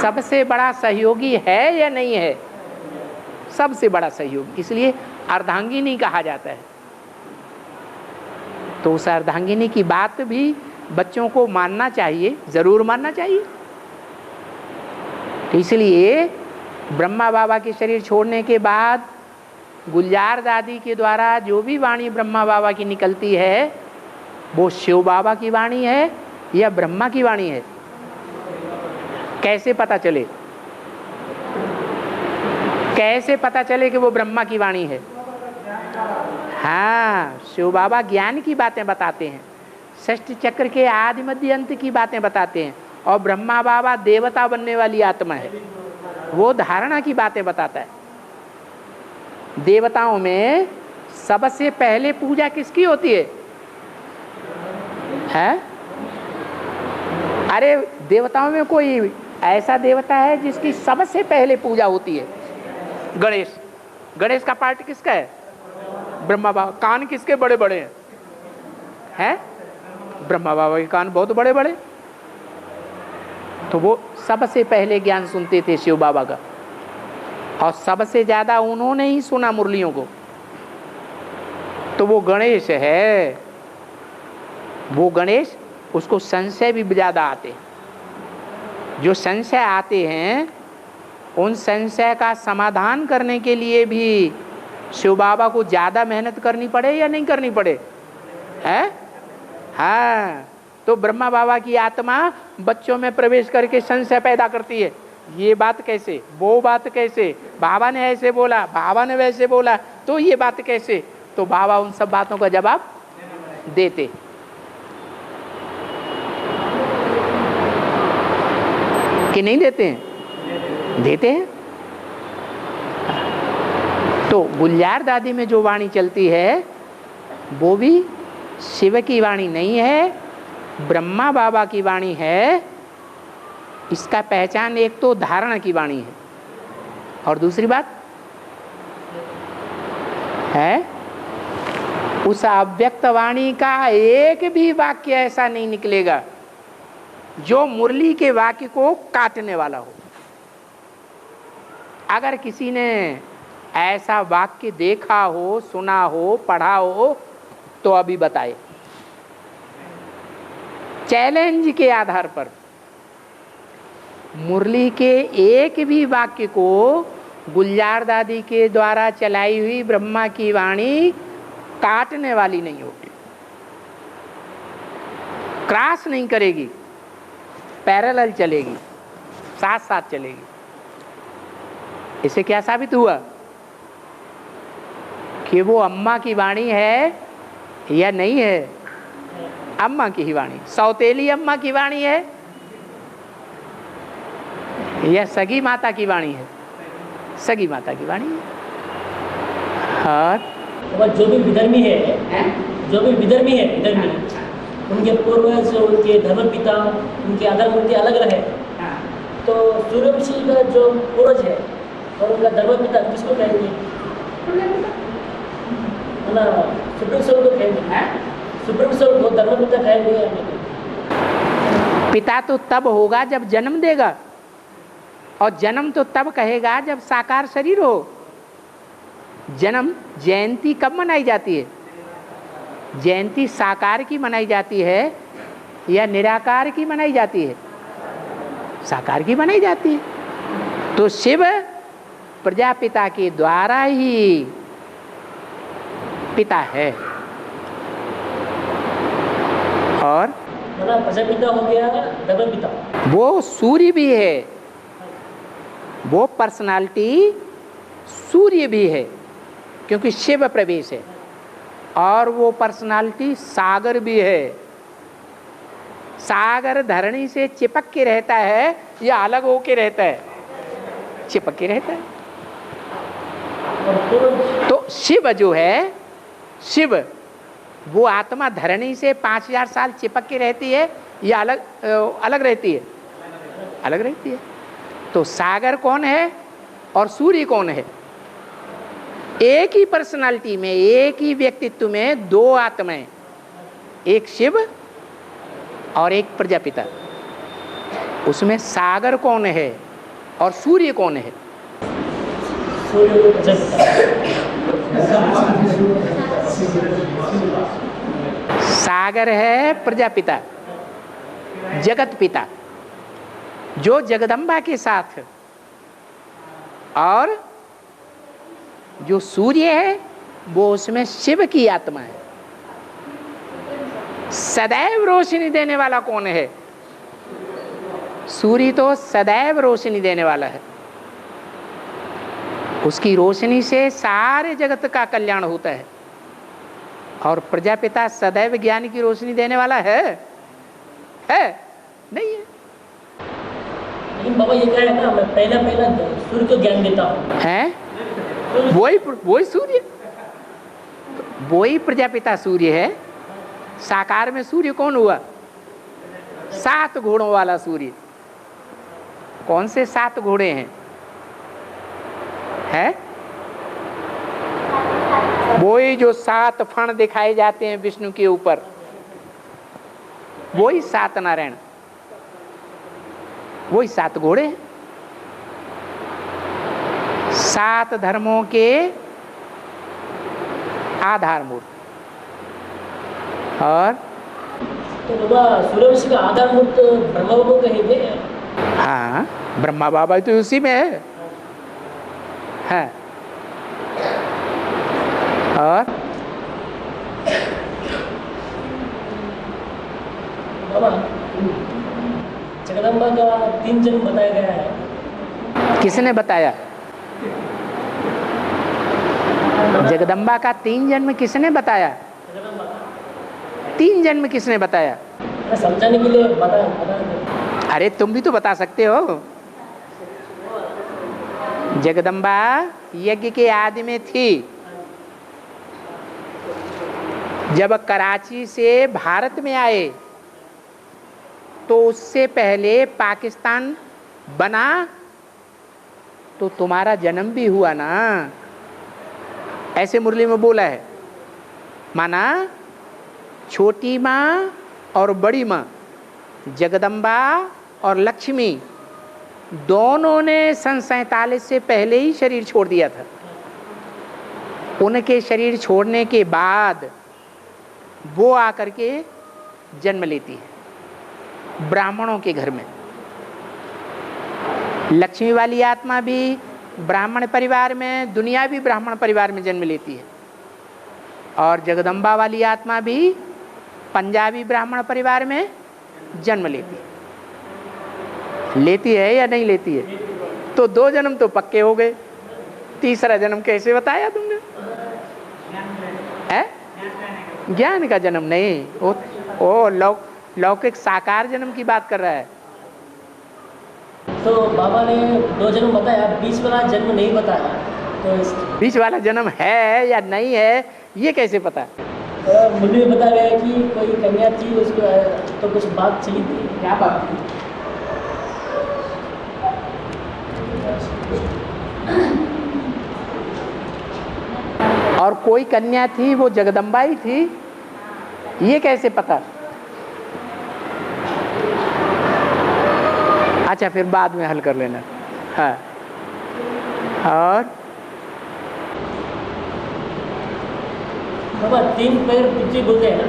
सबसे बड़ा सहयोगी है या नहीं है? सबसे बड़ा सहयोगी, इसलिए अर्धांगिनी कहा जाता है। तो उस अर्धांगिनी की बात भी बच्चों को मानना चाहिए, जरूर मानना चाहिए। तो इसलिए ब्रह्मा बाबा के शरीर छोड़ने के बाद गुलजार दादी के द्वारा जो भी वाणी ब्रह्मा बाबा की निकलती है वो शिव बाबा की वाणी है या ब्रह्मा की वाणी है? कैसे पता चले? कैसे पता चले कि वो ब्रह्मा की वाणी है? हाँ, शिव बाबा ज्ञान की बातें बताते हैं, षष्ठ चक्र के आदि मध्य अंत की बातें बताते हैं, और ब्रह्मा बाबा देवता बनने वाली आत्मा है, वो धारणा की बातें बताता है। देवताओं में सबसे पहले पूजा किसकी होती है? अरे देवताओं में कोई ऐसा देवता है जिसकी सबसे पहले पूजा होती है? गणेश। गणेश का पार्ट किसका है? ब्रह्मा बाबा। कान किसके बड़े बड़े हैं? ब्रह्मा बाबा के कान बहुत बड़े बड़े। तो वो सबसे पहले ज्ञान सुनते थे शिव बाबा का, और सबसे ज्यादा उन्होंने ही सुना मुरलियों को। तो वो गणेश है। वो गणेश, उसको संशय भी ज्यादा आते हैं। जो संशय आते हैं उन संशय का समाधान करने के लिए भी शिव बाबा को ज्यादा मेहनत करनी पड़े या नहीं करनी पड़े? हाँ, तो ब्रह्मा बाबा की आत्मा बच्चों में प्रवेश करके संशय पैदा करती है। ये बात कैसे, वो बात कैसे, बाबा ने ऐसे बोला, बाबा ने वैसे बोला, तो ये बात कैसे? तो बाबा उन सब बातों का जवाब देते। कि नहीं देते हैं? देते हैं। तो गुलजार दादी में जो वाणी चलती है वो भी शिव की वाणी नहीं है, ब्रह्मा बाबा की वाणी है। इसका पहचान एक तो धारणा की वाणी है, और दूसरी बात है उस अव्यक्त वाणी का एक भी वाक्य ऐसा नहीं निकलेगा जो मुरली के वाक्य को काटने वाला हो। अगर किसी ने ऐसा वाक्य देखा हो, सुना हो, पढ़ा हो तो अभी बताए, चैलेंज के आधार पर। मुरली के एक भी वाक्य को गुलजार दादी के द्वारा चलाई हुई ब्रह्मा की वाणी काटने वाली नहीं होगी, क्रॉस नहीं करेगी, पैरेलल चलेगी, साथ साथ चलेगी। इससे क्या साबित हुआ कि वो अम्मा की वाणी है या नहीं है। अम्मा की ही वाणी, सौतेली अम्मा की वाणी है या सगी माता की वाणी है। सगी माता की वाणी है। और जो भी विधर्मी है, जो भी विधर्मी है, विधर्मी उनके पूर्वज, उनके धर्मपिता, उनके आधार मूर्ति अलग रहे, तो सूर्यवंशी का जो पूर्वज है और उनका धर्मपिता किसको कहेंगे? ना सुप्रीम सोल को कहेंगे, सुप्रीम सोल को धर्मपिता कहेंगे। पिता तो तब होगा जब जन्म देगा, और जन्म तो तब कहेगा जब साकार शरीर हो। जन्म जयंती कब मनाई जाती है? जयंती साकार की मनाई जाती है या निराकार की मनाई जाती है? साकार की मनाई जाती है। तो शिव प्रजापिता के द्वारा ही पिता है। और प्रजापिता हो गया धर्मपिता, वो सूर्य भी है, वो पर्सनालिटी सूर्य भी है क्योंकि शिव प्रवेश है। और वो पर्सनालिटी सागर भी है। सागर धरणी से चिपक के रहता है या अलग होके रहता है? चिपक के रहता है। तो शिव जो है, शिव वो आत्मा धरणी से 5000 साल चिपक के रहती है या अलग रहती है? अलग रहती है। तो सागर कौन है और सूर्य कौन है? एक ही पर्सनालिटी में, एक ही व्यक्तित्व में दो आत्माएं, एक शिव और एक प्रजापिता। उसमें सागर कौन है और सूर्य कौन है? सागर है प्रजापिता, जगत पिता, जो जगदम्बा के साथ, और जो सूर्य है वो उसमें शिव की आत्मा है। सदैव रोशनी देने वाला कौन है? सूर्य तो सदैव रोशनी देने वाला है। उसकी रोशनी से सारे जगत का कल्याण होता है। और प्रजापिता सदैव ज्ञान की रोशनी देने वाला है? नहीं है। लेकिन बाबा ये क्या है ना, मैं पहला सूर्य को ज्ञान देता हूँ। है वही सूर्य, वही प्रजापिता सूर्य है। साकार में सूर्य कौन हुआ? 7 घोड़ों वाला सूर्य। कौन से 7 घोड़े हैं? वही जो 7 फण दिखाए जाते हैं विष्णु के ऊपर, वही 7 नारायण, वही 7 घोड़े हैं। 7 धर्मों के आधारमूर्त। और तो बाबा सूर्यवंशी का आधारभूत ब्रह्मा बाबा कहेंगे? हाँ, ब्रह्मा बाबा तो उसी में है। और बाबा जगदम्बा का 3 जन्म बताया गया है। किसने बताया? जगदम्बा का 3 जन्म किसने बताया? 3 जन्म किसने बताया? समझाने के लिए बता। अरे तुम भी तो बता सकते हो। जगदम्बा यज्ञ के आदि में थी। जब कराची से भारत में आए तो उससे पहले पाकिस्तान बना, तो तुम्हारा जन्म भी हुआ ना। ऐसे मुरली में बोला है। माना छोटी माँ और बड़ी माँ, जगदम्बा और लक्ष्मी, दोनों ने सन 47 से पहले ही शरीर छोड़ दिया था। उनके शरीर छोड़ने के बाद वो आकर के जन्म लेती है ब्राह्मणों के घर में। लक्ष्मी वाली आत्मा भी ब्राह्मण परिवार में, दुनियावी ब्राह्मण परिवार में जन्म लेती है। और जगदम्बा वाली आत्मा भी पंजाबी ब्राह्मण परिवार में जन्म लेती है या नहीं लेती है? तो 2 जन्म तो पक्के हो गए, तीसरा जन्म कैसे बताया तुमने? है? ज्ञान का जन्म नहीं, वो लौकिक साकार जन्म की बात कर रहा है। तो बाबा ने 2 जन्म बताया, 20 वाला जन्म नहीं बताया, तो 20 वाला जन्म है या नहीं है ये कैसे पता? मुझे बता गया है कि कोई कन्या थी, उसको तो कुछ बात चली थी। क्या बात थी? और कोई कन्या थी, वो जगदम्बा ही थी, ये कैसे पता? अच्छा, फिर बाद में हल कर लेना। हाँ, और बाबा 3 पैर पृथ्वी बोलते हैं ना,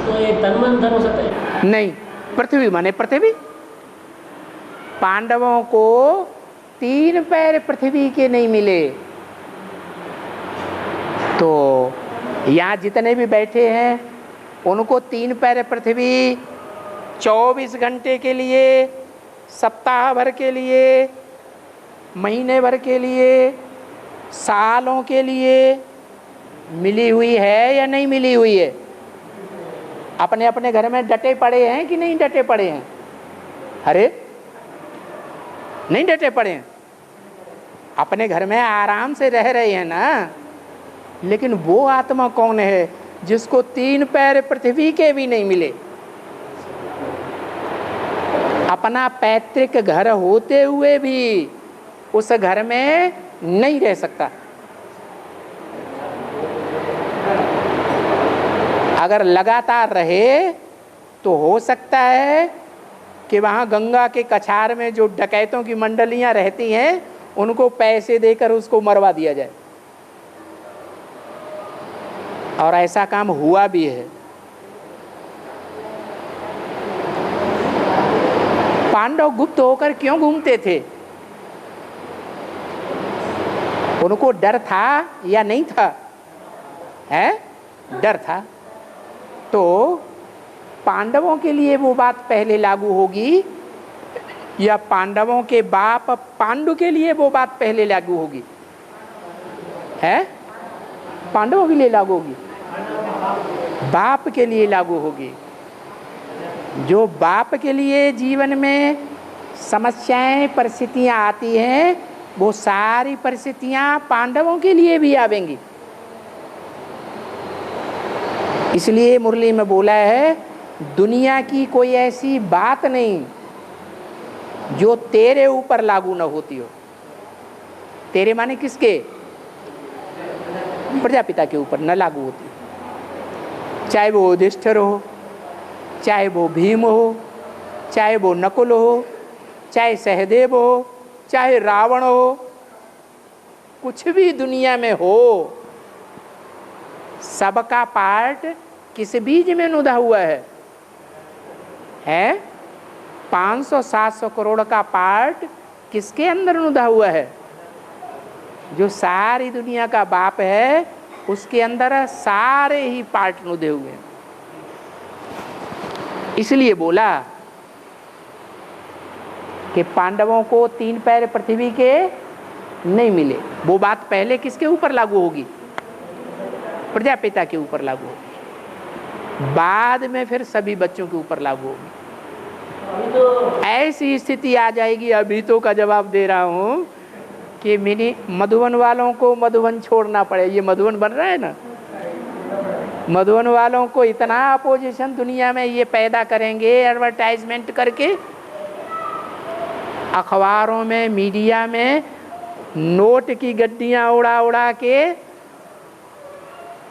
तो ये तन मन धन हो सकता है? नहीं, पृथ्वी माने पृथ्वी। पांडवों को 3 पैर पृथ्वी के नहीं मिले, तो यहाँ जितने भी बैठे हैं उनको 3 पैर पृथ्वी 24 घंटे के लिए, सप्ताह भर के लिए, महीने भर के लिए, सालों के लिए मिली हुई है या नहीं मिली हुई है? अपने अपने घर में डटे पड़े हैं कि नहीं डटे पड़े हैं? अरे नहीं डटे पड़े हैं, अपने घर में आराम से रह रहे हैं ना। लेकिन वो आत्मा कौन है जिसको 3 पैर पृथ्वी के भी नहीं मिले? अपना पैतृक घर होते हुए भी उस घर में नहीं रह सकता। अगर लगातार रहे तो हो सकता है कि वहाँ गंगा के कछार में जो डकैतों की मंडलियाँ रहती हैं उनको पैसे देकर उसको मरवा दिया जाए, और ऐसा काम हुआ भी है। पांडव गुप्त होकर क्यों घूमते थे? उनको डर था या नहीं था? है, डर था। तो पांडवों के लिए वो बात पहले लागू होगी या पांडवों के बाप पांडु के लिए वो बात पहले लागू होगी? है, पांडवों के लिए लागू होगी, बाप के लिए लागू होगी। जो बाप के लिए जीवन में समस्याएं परिस्थितियां आती हैं, वो सारी परिस्थितियां पांडवों के लिए भी आवेंगी। इसलिए मुरली में बोला है, दुनिया की कोई ऐसी बात नहीं जो तेरे ऊपर लागू न होती हो। तेरे माने किसके? प्रजापिता के ऊपर न लागू होती, चाहे वो युधिष्ठिर हो, चाहे वो भीम हो, चाहे वो नकुल हो, चाहे सहदेव हो, चाहे रावण हो, कुछ भी दुनिया में हो, सबका पार्ट किस बीज में नुदा हुआ है? 500-700 करोड़ का पार्ट किसके अंदर नुदा हुआ है? जो सारी दुनिया का बाप है उसके अंदर सारे ही पार्ट नुदे हुए हैं। इसलिए बोला कि पांडवों को 3 पैर पृथ्वी के नहीं मिले। वो बात पहले किसके ऊपर लागू होगी? प्रजापिता के ऊपर लागू होगी, बाद में फिर सभी बच्चों के ऊपर लागू होगी। ऐसी स्थिति आ जाएगी, अभी तो का जवाब दे रहा हूँ, कि मिनी मधुबन वालों को मधुबन छोड़ना पड़े। ये मधुबन बन रहा है ना, मधुबन वालों को इतना अपोजिशन दुनिया में ये पैदा करेंगे एडवर्टाइजमेंट करके, अखबारों में, मीडिया में नोट की गड्डियाँ उड़ा उड़ा के,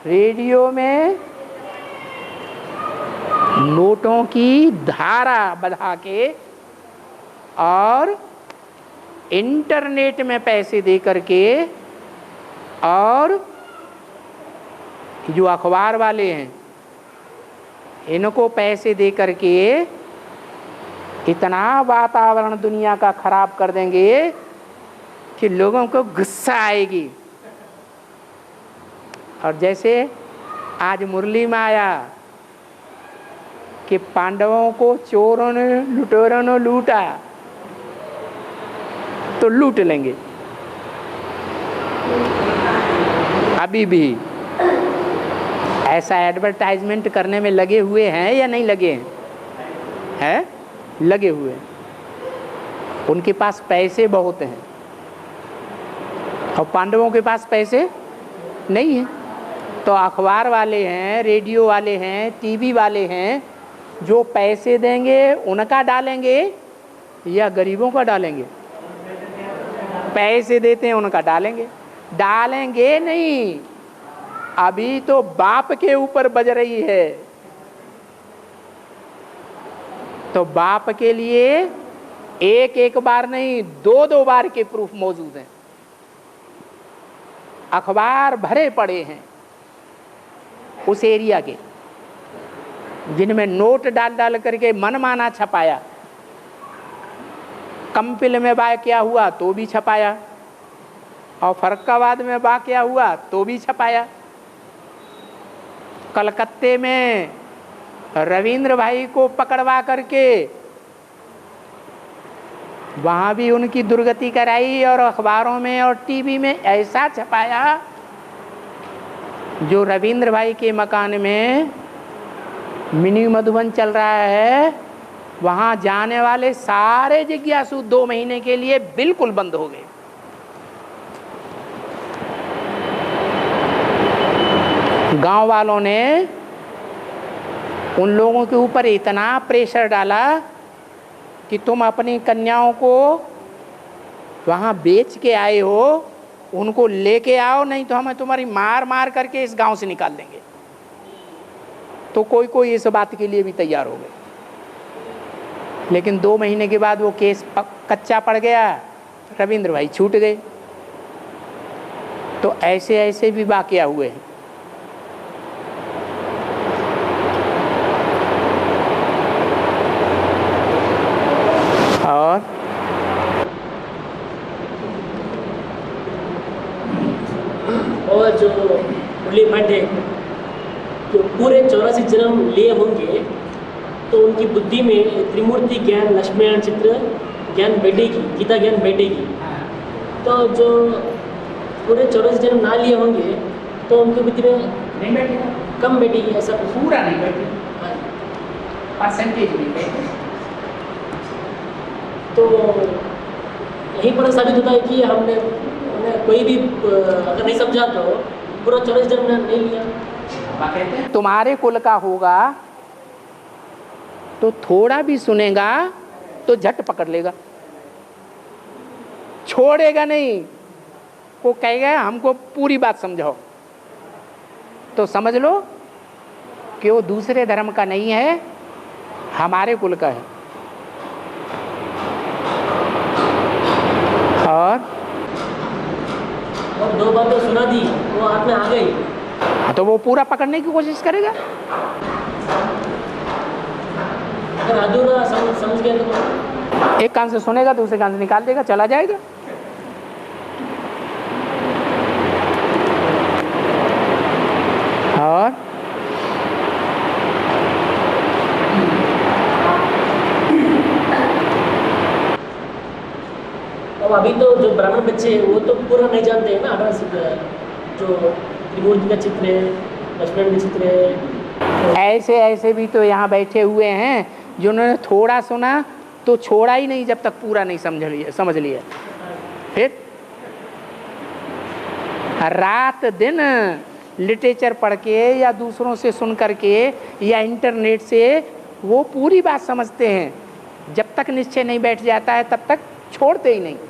रेडियो में नोटों की धारा बढ़ा के, और इंटरनेट में पैसे दे करके, और जो अखबार वाले हैं इनको पैसे दे करके इतना वातावरण दुनिया का खराब कर देंगे कि लोगों को गुस्सा आएगी। और जैसे आज मुरली में आया कि पांडवों को चोरों ने, लुटेरों ने लूटा, तो लूट लेंगे। अभी भी ऐसा एडवर्टाइजमेंट करने में लगे हुए हैं या नहीं लगे हैं? हैं? लगे हुए हैं। उनके पास पैसे बहुत हैं और पांडवों के पास पैसे नहीं हैं। तो अखबार वाले हैं, रेडियो वाले हैं, टीवी वाले हैं, जो पैसे देंगे उनका डालेंगे या गरीबों का डालेंगे? पैसे देते हैं उनका डालेंगे। डालेंगे नहीं, अभी तो बाप के ऊपर बज रही है। तो बाप के लिए एक एक बार नहीं, दो दो बार के प्रूफ मौजूद हैं। अखबार भरे पड़े हैं उस एरिया के, जिनमें नोट डाल डाल करके मनमाना छपाया। कंपिल में वाकया हुआ तो भी छपाया, और फर्रुखाबाद में वाकया हुआ तो भी छपाया। कलकत्ते में रविंद्र भाई को पकड़वा करके वहाँ भी उनकी दुर्गति कराई, और अखबारों में और टीवी में ऐसा छपाया जो रविंद्र भाई के मकान में मिनी मधुबन चल रहा है, वहाँ जाने वाले सारे जिज्ञासु 2 महीने के लिए बिल्कुल बंद हो गए। गांव वालों ने उन लोगों के ऊपर इतना प्रेशर डाला कि तुम अपनी कन्याओं को वहाँ बेच के आए हो, उनको लेके आओ, नहीं तो हमें तुम्हारी मार मार करके इस गांव से निकाल देंगे। तो कोई कोई इस बात के लिए भी तैयार हो गए। लेकिन 2 महीने के बाद वो केस कच्चा पड़ गया, रविंद्र भाई छूट गए। तो ऐसे ऐसे भी वाकया हुए हैं। और जो मुरली पांडे जो पूरे 84 जन्म लिए होंगे, तो उनकी बुद्धि में त्रिमूर्ति ज्ञान, लक्ष्मीनारायण चित्र ज्ञान बैठेगी, गीता ज्ञान बैठेगी। तो जो पूरे 84 जन्म ना लिए होंगे तो उनकी बुद्धि में नहीं बैठेगा, कम बैठेगी, ऐसा पूरा नहीं बैठेगा, परसेंटेज नहीं बैठेगा। तो यहीं पर साबित होता है कि हमने कोई भी अगर नहीं समझा तो पूरा 84 जन्म नहीं लिया। तुम्हारे कुल का होगा तो थोड़ा भी सुनेगा तो झट पकड़ लेगा, छोड़ेगा नहीं। वो कहेगा हमको पूरी बात समझाओ, तो समझ लो कि वो दूसरे धर्म का नहीं है, हमारे कुल का है। और 2 बार तो सुना दी, वो हाथ में आ गई, तो वो पूरा पकड़ने की कोशिश करेगा। अगर अधूरा समझ गया तो एक कान से सुनेगा, दूसरे कान से निकाल देगा, चला जाएगा। और अब अभी तो जो ब्राह्मण बच्चे हैं वो तो पूरा नहीं जानते हैं ना, जो त्रिमूर्ति का चित्र है, लक्ष्मण का चित्र है। ऐसे ऐसे भी तो यहाँ बैठे हुए हैं जिन्होंने थोड़ा सुना तो छोड़ा ही नहीं जब तक पूरा नहीं समझ लिया। फिर रात दिन लिटरेचर पढ़ के या दूसरों से सुन करके या इंटरनेट से वो पूरी बात समझते हैं। जब तक निश्चय नहीं बैठ जाता है तब तक छोड़ते ही नहीं है।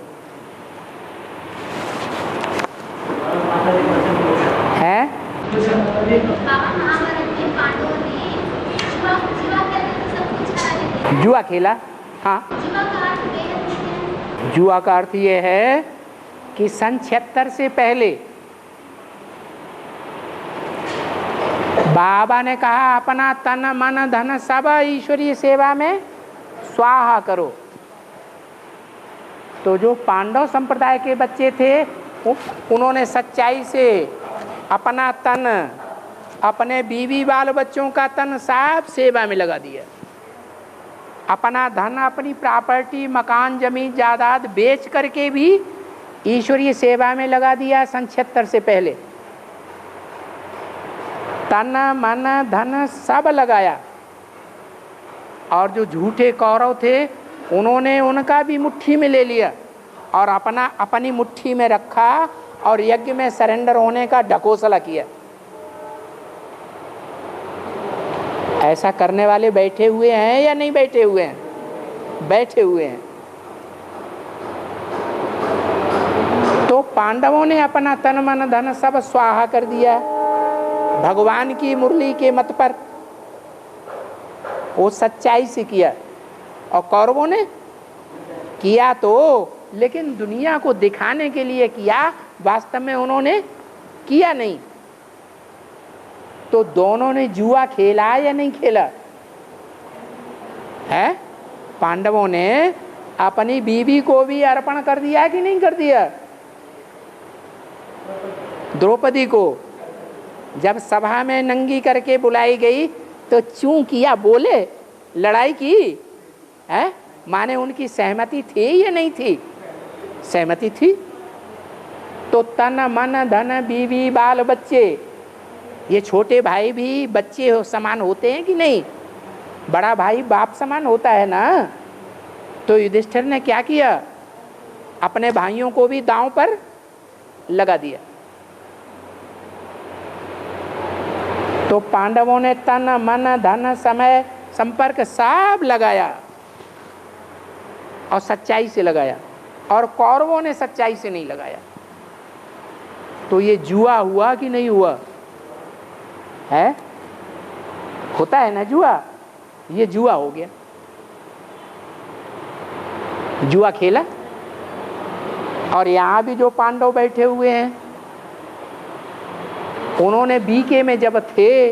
जुआ खेला, हाँ। जुआ का अर्थ ये है कि सन 76 से पहले बाबा ने कहा अपना तन मन धन सब ईश्वरीय सेवा में स्वाहा करो। तो जो पांडव संप्रदाय के बच्चे थे उन्होंने सच्चाई से अपना तन, अपने बीवी बाल बच्चों का तन सब सेवा में लगा दिया। अपना धन, अपनी प्रॉपर्टी, मकान, जमीन, जायदाद बेच करके भी ईश्वरीय सेवा में लगा दिया सन 76 से पहले। तन मन धन सब लगाया, और जो झूठे कौरव थे उन्होंने उनका भी मुट्ठी में ले लिया और अपनी मुट्ठी में रखा और यज्ञ में सरेंडर होने का ढकोसला किया। ऐसा करने वाले बैठे हुए हैं या नहीं बैठे हुए हैं? बैठे हुए हैं। तो पांडवों ने अपना तन मन धन सब स्वाहा कर दिया भगवान की मुरली के मत पर, वो सच्चाई से किया। और कौरवों ने किया तो लेकिन दुनिया को दिखाने के लिए किया, वास्तव में उन्होंने किया नहीं। तो दोनों ने जुआ खेला या नहीं खेला है? पांडवों ने अपनी बीवी को भी अर्पण कर दिया कि नहीं कर दिया? द्रौपदी को जब सभा में नंगी करके बुलाई गई तो चूं किया, बोले, लड़ाई की है? माने उनकी सहमति थी या नहीं थी? सहमति थी। तो तन मन धन बीवी बाल बच्चे, ये छोटे भाई भी बच्चे समान होते हैं कि नहीं? बड़ा भाई बाप समान होता है ना। तो युधिष्ठिर ने क्या किया? अपने भाइयों को भी दांव पर लगा दिया। तो पांडवों ने तन मन धन समय संपर्क सब लगाया और सच्चाई से लगाया, और कौरवों ने सच्चाई से नहीं लगाया। तो ये जुआ हुआ कि नहीं हुआ है? होता है ना जुआ, ये जुआ हो गया। जुआ खेला। और यहाँ भी जो पांडव बैठे हुए हैं उन्होंने बीके में जब थे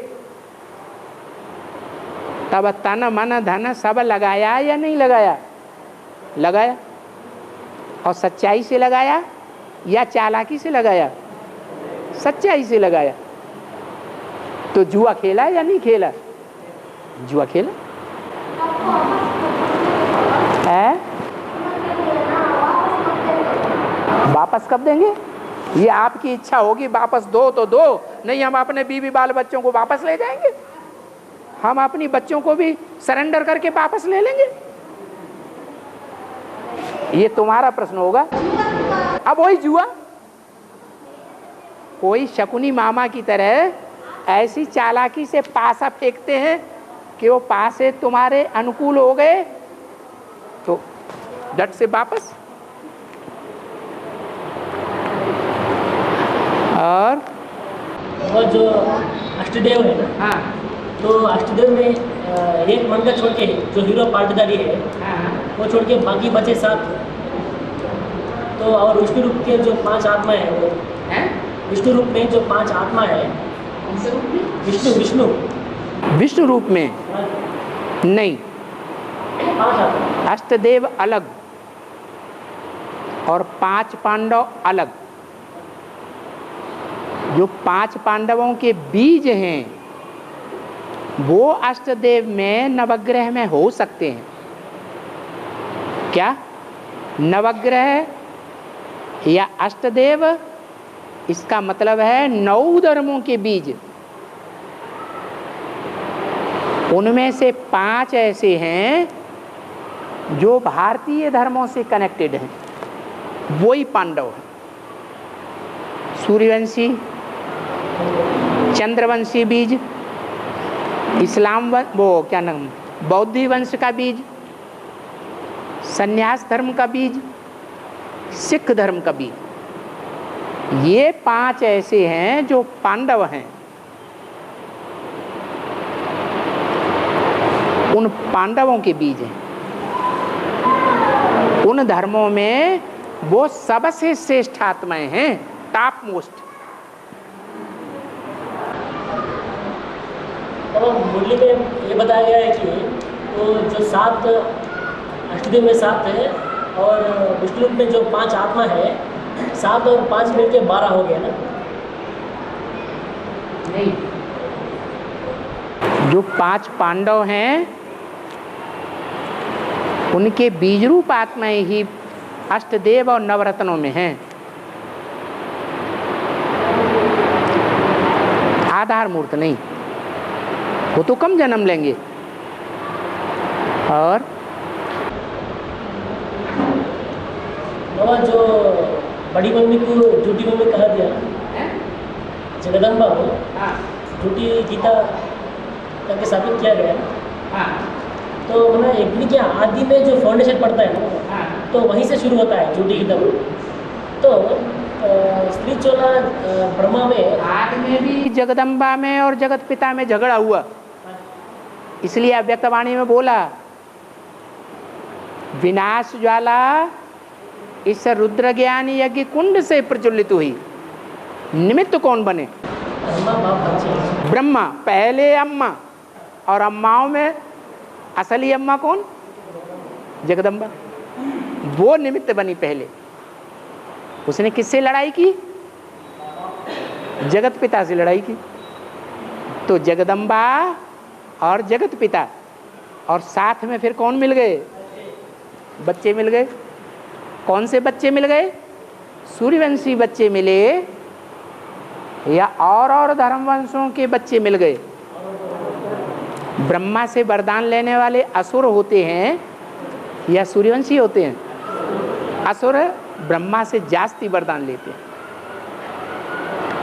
तब तन मन धन सब लगाया या नहीं लगाया? लगाया। और सच्चाई से लगाया या चालाकी से लगाया? सच्चाई से लगाया। तो जुआ खेला या नहीं खेला? जुआ खेला है। वापस कब देंगे? ये आपकी इच्छा होगी, वापस दो तो दो, नहीं हम अपने बीवी बाल बच्चों को वापस ले जाएंगे। हम अपनी बच्चों को भी सरेंडर करके वापस ले लेंगे। ये तुम्हारा प्रश्न होगा। अब वही जुआ, कोई शकुनी मामा की तरह ऐसी चालाकी से पासा फेंकते हैं कि वो पासे तुम्हारे अनुकूल हो गए तो झट से वापस। और जो अष्टदेव है ना, हाँ, तो अष्टदेव में एक मंगा छोड़ के जो हीरो पार्टदारी है, हाँ, वो छोड़ के बाकी बचे 7। तो और विष्णु रूप के जो 5 आत्मा है, वो विष्णु रूप में जो 5 आत्मा है, विष्णु विष्णु रूप में नहीं, 5 आत्मा। अष्टदेव अलग और 5 पांडव अलग। जो 5 पांडवों के बीज हैं वो अष्टदेव में नवग्रह में हो सकते हैं। क्या नवग्रह या अष्टदेव? इसका मतलब है 9 धर्मों के बीज। उनमें से 5 ऐसे हैं जो भारतीय धर्मों से कनेक्टेड हैं, वही पांडव हैं। सूर्यवंशी, चंद्रवंशी बीज, इस्लाम वो क्या नाम, बौद्धी वंश का बीज, संन्यास धर्म का बीज, सिख धर्म का बीज। ये 5 ऐसे हैं जो पांडव हैं। उन पांडवों के बीज हैं। उन धर्मों में वो सबसे श्रेष्ठ आत्माएं हैं, टॉप मोस्ट। तो मुरली में ये बताया गया है कि तो जो 7 अष्टदेव में 7 है और विष्णु रूप में जो 5 आत्मा है, 7 और 5 मिलके 12 हो गया ना? नहीं, जो 5 पांडव हैं उनके बीज रूप आत्माएं ही अष्टदेव और नवरत्नों में हैं। आधार मूर्त नहीं, वो तो कम जन्म लेंगे। और बाबा जो बड़ी मम्मी को झूठी मम्मी कहा दिया जगदम्बा को झूठी गीता करके साबित किया गया। तो मैंने एक दिन क्या आदि में जो फाउंडेशन पड़ता है ना, तो वहीं से शुरू होता है झूठी गीता। तो स्त्री चोला ब्रह्मा में आदि में भी जगदम्बा में और जगत पिता में झगड़ा हुआ, इसलिए अव्यक्तवाणी में बोला विनाश ज्वाला इस रुद्र ज्ञान यज्ञ कुंड से प्रज्वलित हुई। निमित्त कौन बने? ब्रह्मा बाप बच्चे। ब्रह्मा पहले अम्मा, और अम्माओं में असली अम्मा कौन? जगदम्बा। वो निमित्त बनी पहले। उसने किससे लड़ाई की? जगत पिता से लड़ाई की। तो जगदम्बा और जगत पिता, और साथ में फिर कौन मिल गए? बच्चे मिल गए। कौन से बच्चे मिल गए? सूर्यवंशी बच्चे मिले या और धर्मवंशों के बच्चे मिल गए? ब्रह्मा से वरदान लेने वाले असुर होते हैं या सूर्यवंशी होते हैं? असुर ब्रह्मा से जास्ती वरदान लेते हैं।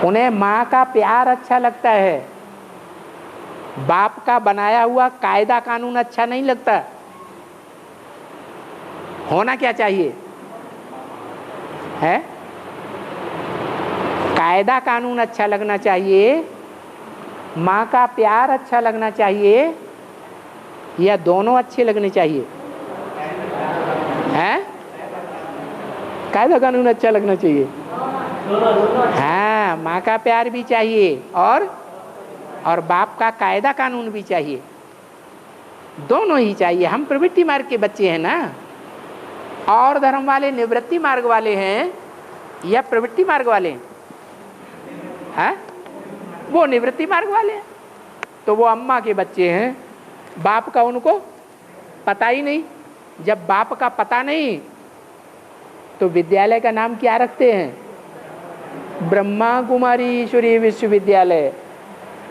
उन्हें माँ का प्यार अच्छा लगता है, बाप का बनाया हुआ कायदा कानून अच्छा नहीं लगता। होना क्या चाहिए है? कायदा कानून अच्छा लगना चाहिए, माँ का प्यार अच्छा लगना चाहिए, या दोनों अच्छे लगने चाहिए? हैं? कायदा कानून अच्छा लगना चाहिए। हाँ, माँ का प्यार भी चाहिए और बाप का कायदा कानून भी चाहिए, दोनों ही चाहिए। हम प्रवृत्ति मार्ग के बच्चे हैं ना, और धर्म वाले निवृत्ति मार्ग वाले हैं या प्रवृत्ति मार्ग वाले हैं? वो निवृत्ति मार्ग वाले हैं। तो वो अम्मा के बच्चे हैं, बाप का उनको पता ही नहीं। जब बाप का पता नहीं तो विद्यालय का नाम क्या रखते हैं? ब्रह्मा कुमारी ईश्वरीय विश्वविद्यालय।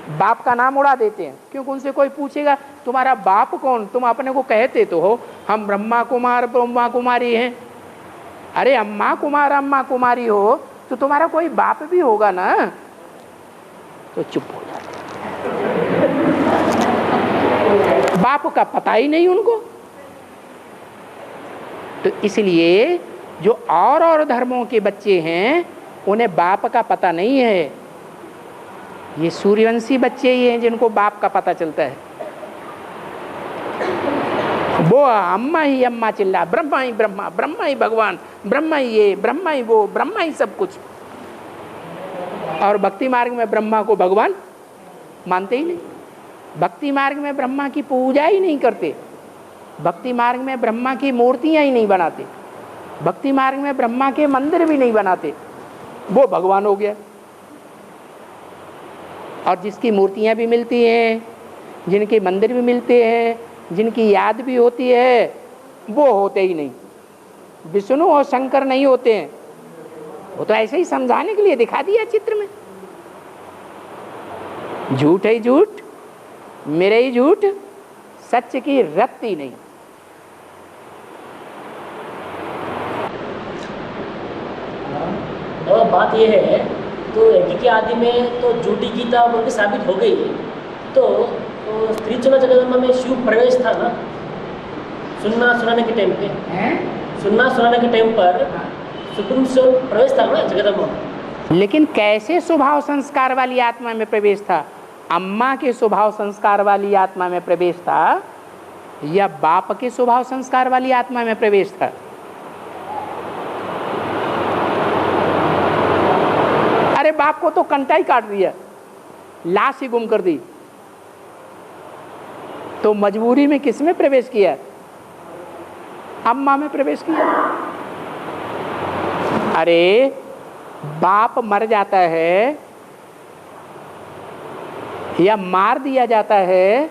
बाप का नाम उड़ा देते हैं, क्योंकि उनसे कोई पूछेगा तुम्हारा बाप कौन? तुम अपने को कहते तो हो हम ब्रह्मा कुमार ब्रह्मा कुमारी हैं। अरे अम्मा कुमार अम्मा कुमारी हो तो तुम्हारा कोई बाप भी होगा ना। तो चुप हो जाते, बाप का पता ही नहीं उनको। तो इसलिए जो और धर्मों के बच्चे हैं उन्हें बाप का पता नहीं है। ये सूर्यवंशी बच्चे ही हैं जिनको बाप का पता चलता है। वो अम्मा ही अम्मा चिल्ला, ब्रह्मा ही ब्रह्मा, ब्रह्मा ही भगवान, ब्रह्मा ही ये, ब्रह्मा ही वो, ब्रह्मा ही सब कुछ। और भक्ति मार्ग में ब्रह्मा को भगवान मानते ही नहीं। भक्ति मार्ग में ब्रह्मा की पूजा ही नहीं करते। भक्ति मार्ग में ब्रह्मा की मूर्तियां ही नहीं बनाते। भक्ति मार्ग में ब्रह्मा के मंदिर भी नहीं बनाते। वो भगवान हो गया। और जिसकी मूर्तियां भी मिलती हैं, जिनके मंदिर भी मिलते हैं, जिनकी याद भी होती है, वो होते ही नहीं। विष्णु और शंकर नहीं होते हैं। वो तो ऐसे ही समझाने के लिए दिखा दिया चित्र में। झूठ है झूठ, मेरे ही झूठ, सच की रत्ती नहीं। और बात यह है तो यज्ञ के आदि में तो झूठी गीता बोल के साबित हो गई है। तो स्त्री चोला जगदम्बा में शिव प्रवेश था ना, सुनना सुनाने के टाइम पे, सुनना सुनाने के टाइम पर सुकुम से प्रवेश था ना जगदम्बा। लेकिन कैसे स्वभाव संस्कार वाली आत्मा में प्रवेश था? अम्मा के स्वभाव संस्कार वाली आत्मा में प्रवेश था या बाप के स्वभाव संस्कार वाली आत्मा में प्रवेश था? अरे बाप को तो कंटा ही काट दिया, लाश ही गुम कर दी, तो मजबूरी में किस में प्रवेश किया? अम्मा में प्रवेश किया। अरे बाप मर जाता है या मार दिया जाता है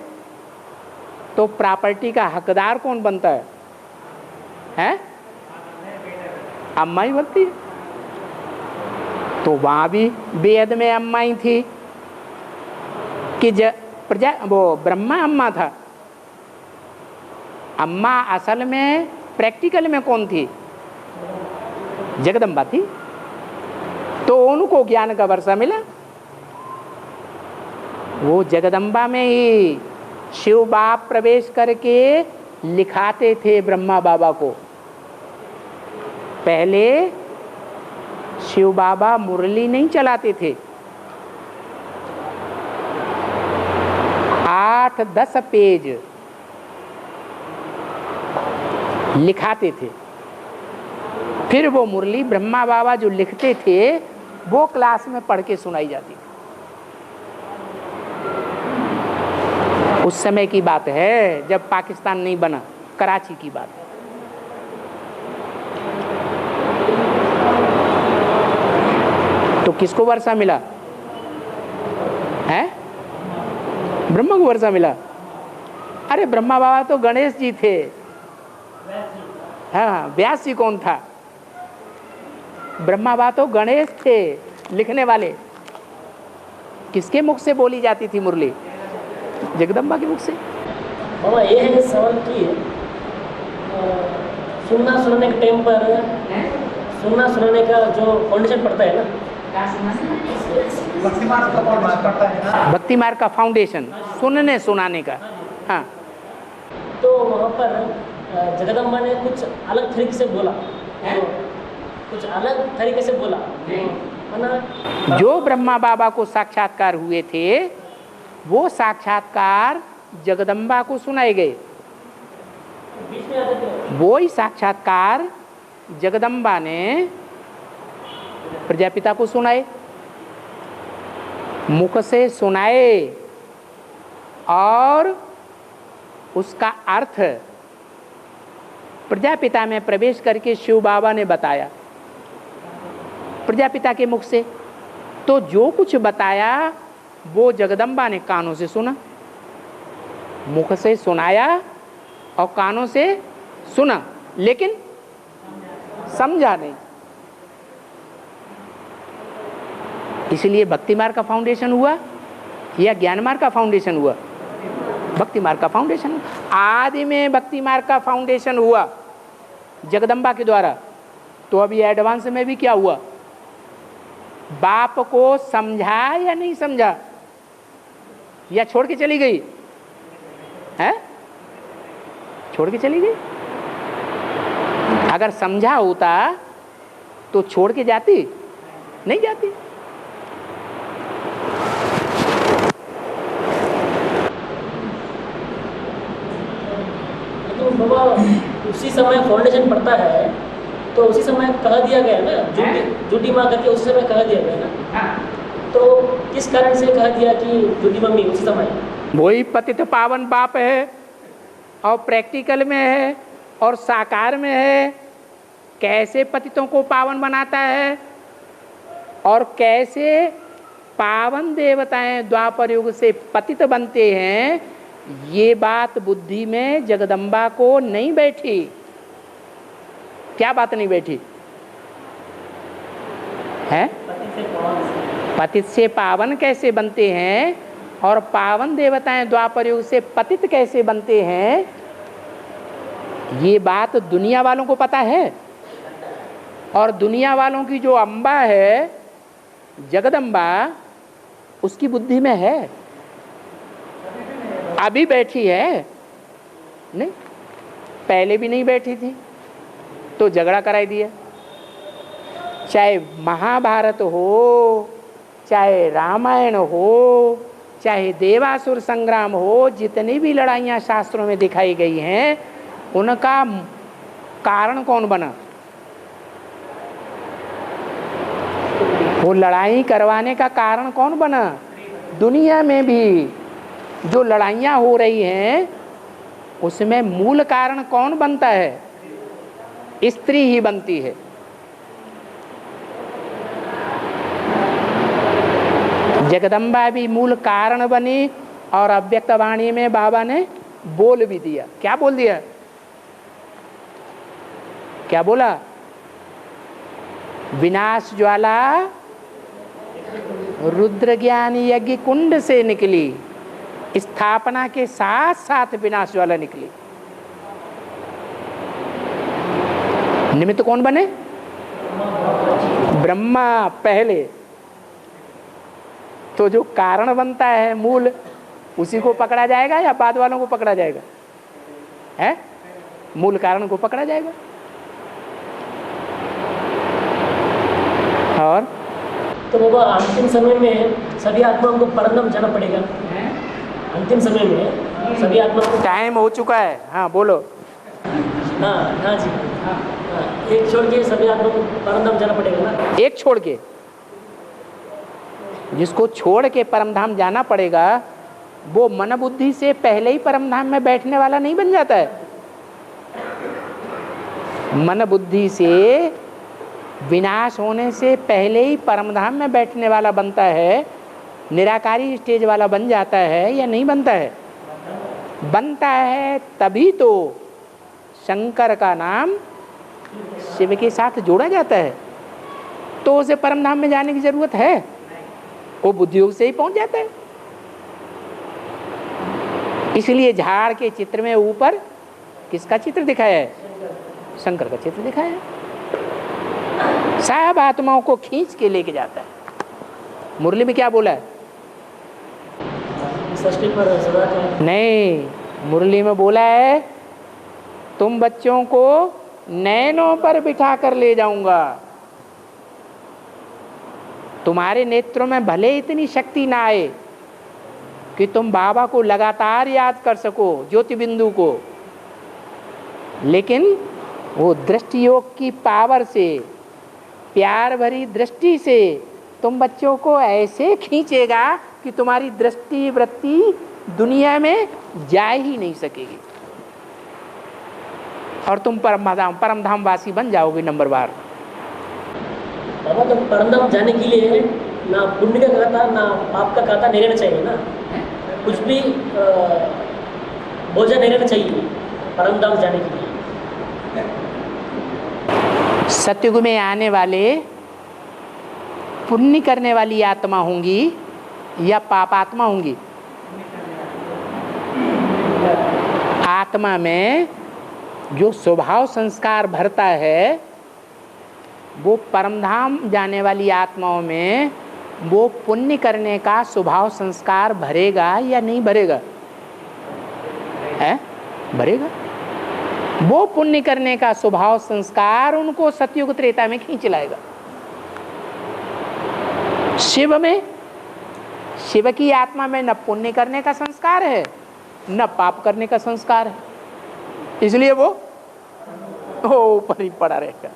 तो प्रॉपर्टी का हकदार कौन बनता है? हैं? अम्मा ही बनती है। तो वहां भी बेहद में अम्मा ही थी। कि वो ब्रह्मा अम्मा था। अम्मा असल में प्रैक्टिकल में कौन थी? जगदम्बा थी। तो उनको ज्ञान का वर्षा मिला। वो जगदम्बा में ही शिव बाप प्रवेश करके लिखाते थे ब्रह्मा बाबा को। पहले शिव बाबा मुरली नहीं चलाते थे, 8-10 पेज लिखाते थे। फिर वो मुरली ब्रह्मा बाबा जो लिखते थे वो क्लास में पढ़ के सुनाई जाती थी। उस समय की बात है जब पाकिस्तान नहीं बना, कराची की बात है। तो किसको वर्षा मिला है? ब्रह्मा को वर्षा मिला। अरे ब्रह्मा बाबा तो गणेश जी थे। हाँ, व्यास जी कौन था? ब्रह्मा बाबा तो गणेश थे लिखने वाले। किसके मुख से बोली जाती थी मुरली? जगदम्बा के मुख से। बाबा ये है सवाल कि सुनना सुनाने के टाइम पर सुनना सुनाने का जो फाउंडेशन पड़ता है ना, भक्ति मार्ग का कौन बात करता है ना? भक्ति मार्ग का फाउंडेशन सुनने सुनाने का। हाँ, तो वहाँ पर जगदम्बा ने कुछ अलग तरीके से बोला, कुछ अलग तरीके से बोला वरना जो ब्रह्मा बाबा को साक्षात्कार हुए थे वो साक्षात्कार जगदम्बा को सुनाए गए। बीच में आते थे। वो ही साक्षात्कार जगदम्बा ने प्रजापिता को सुनाए, मुख से सुनाए और उसका अर्थ प्रजापिता में प्रवेश करके शिव बाबा ने बताया प्रजापिता के मुख से। तो जो कुछ बताया वो जगदम्बा ने कानों से सुना, मुख से सुनाया और कानों से सुना, लेकिन समझा नहीं। इसलिए भक्ति मार्ग का फाउंडेशन हुआ या ज्ञान मार्ग का फाउंडेशन हुआ? भक्ति मार्ग का फाउंडेशन। आदि में भक्ति मार्ग का फाउंडेशन हुआ जगदम्बा के द्वारा। तो अभी एडवांस में भी क्या हुआ? बाप को समझा या नहीं समझा, या छोड़ के चली गई है? छोड़ के चली गई। अगर समझा होता तो छोड़ के जाती? नहीं जाती। तो बाबा उसी समय फाउंडेशन पड़ता है तो उसी समय कह दिया गया ना, झूठी माँ करके उसी समय कह दिया गया ना। तो किस कारण से कह दिया कि झूठी मम्मी उसी समय? वही पतित पावन बाप है और प्रैक्टिकल में है और साकार में है। कैसे पतितों को पावन बनाता है और कैसे पावन देवताएं द्वापर युग से पतित बनते हैं, ये बात बुद्धि में जगदम्बा को नहीं बैठी। क्या बात नहीं बैठी है? पतित से पावन कैसे बनते हैं और पावन देवताएं द्वापर युग से पतित कैसे बनते हैं, ये बात दुनिया वालों को पता है। और दुनिया वालों की जो अम्बा है जगदम्बा, उसकी बुद्धि में है, अभी बैठी है नहीं, पहले भी नहीं बैठी थी तो झगड़ा कराई दिया। चाहे महाभारत हो, चाहे रामायण हो, चाहे देवासुर संग्राम हो, जितनी भी लड़ाइयाँ शास्त्रों में दिखाई गई हैं, उनका कारण कौन बना? वो लड़ाई करवाने का कारण कौन बना? दुनिया में भी जो लड़ाइयाँ हो रही हैं उसमें मूल कारण कौन बनता है? स्त्री ही बनती है। जगदम्बा भी मूल कारण बनी और अव्यक्त वाणी में बाबा ने बोल भी दिया। क्या बोल दिया? क्या बोला? विनाश ज्वाला रुद्र ज्ञान यज्ञ कुंड से निकली स्थापना के साथ साथ विनाश ज्वाला निकली। निमित्त कौन बने? ब्रह्मा पहले। तो जो कारण बनता है मूल, उसी को पकड़ा जाएगा या बाद वालों को पकड़ा जाएगा? है मूल कारण को पकड़ा जाएगा। और तो बाबा अंतिम समय में सभी आत्माओं को परमधाम जाना पड़ेगा। अंतिम समय में सभी आत्माओं को टाइम हो चुका है। हाँ बोलो। हाँ हाँ जी हाँ, एक छोड़ के सभी आत्माओं को परमधाम जाना पड़ेगा ना। एक छोड़ के, जिसको छोड़ के परमधाम जाना पड़ेगा वो मन बुद्धि से पहले ही परमधाम में बैठने वाला नहीं बन जाता है। मन बुद्धि से विनाश होने से पहले ही परमधाम में बैठने वाला बनता है, निराकारी स्टेज वाला बन जाता है या नहीं बनता है? बनता है, तभी तो शंकर का नाम शिव के साथ जोड़ा जाता है। तो उसे परमधाम में जाने की जरूरत है, वो बुद्धियोग से ही पहुंच जाता है। इसलिए झाड़ के चित्र में ऊपर किसका चित्र दिखाया है? शंकर का चित्र दिखाया है। सब आत्माओं को खींच के लेके जाता है। मुरली में क्या बोला है? सृष्टि पर सदा का नहीं, मुरली में बोला है तुम बच्चों को नैनों पर बिठा कर ले जाऊंगा। तुम्हारे नेत्रों में भले इतनी शक्ति ना आए कि तुम बाबा को लगातार याद कर सको, ज्योति बिंदु को, लेकिन वो दृष्टि योग की पावर से, प्यार भरी दृष्टि से तुम बच्चों को ऐसे खींचेगा कि तुम्हारी दृष्टि वृत्ति दुनिया में जा ही नहीं सकेगी और तुम परमधाम वासी बन जाओगे नंबर बार। बाबा तो परमधाम जाने के लिए ना पुण्य का खाता ना पाप का खाता नहीं रहना चाहिए ना, कुछ भी बोझा नहीं रहना चाहिए परमधाम जाने के लिए। सतयुग में आने वाले पुण्य करने वाली आत्मा होंगी या पापात्मा होंगी? आत्मा में जो स्वभाव संस्कार भरता है वो परमधाम जाने वाली आत्माओं में वो पुण्य करने का स्वभाव संस्कार भरेगा या नहीं भरेगा? है भरेगा। वो पुण्य करने का स्वभाव संस्कार उनको सतयुग त्रेता में खींच लाएगा। शिव में, शिव की आत्मा में न पुण्य करने का संस्कार है न पाप करने का संस्कार है, इसलिए वो ऊपर ही पड़ा रहेगा।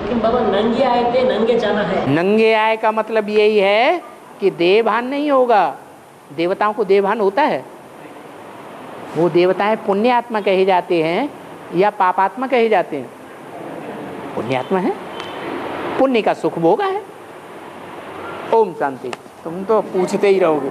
लेकिन बाबा नंगे आए थे नंगे जाना है। नंगे आए का मतलब यही है कि देहभान नहीं होगा। देवताओं को देहभान होता है। वो देवताएं पुण्यात्मा कहे जाते हैं या पापात्मा कहे जाते हैं? पुण्यात्मा है, पुण्य का सुख भोगा है। ओम शांति। तुम तो पूछते ही रहोगे।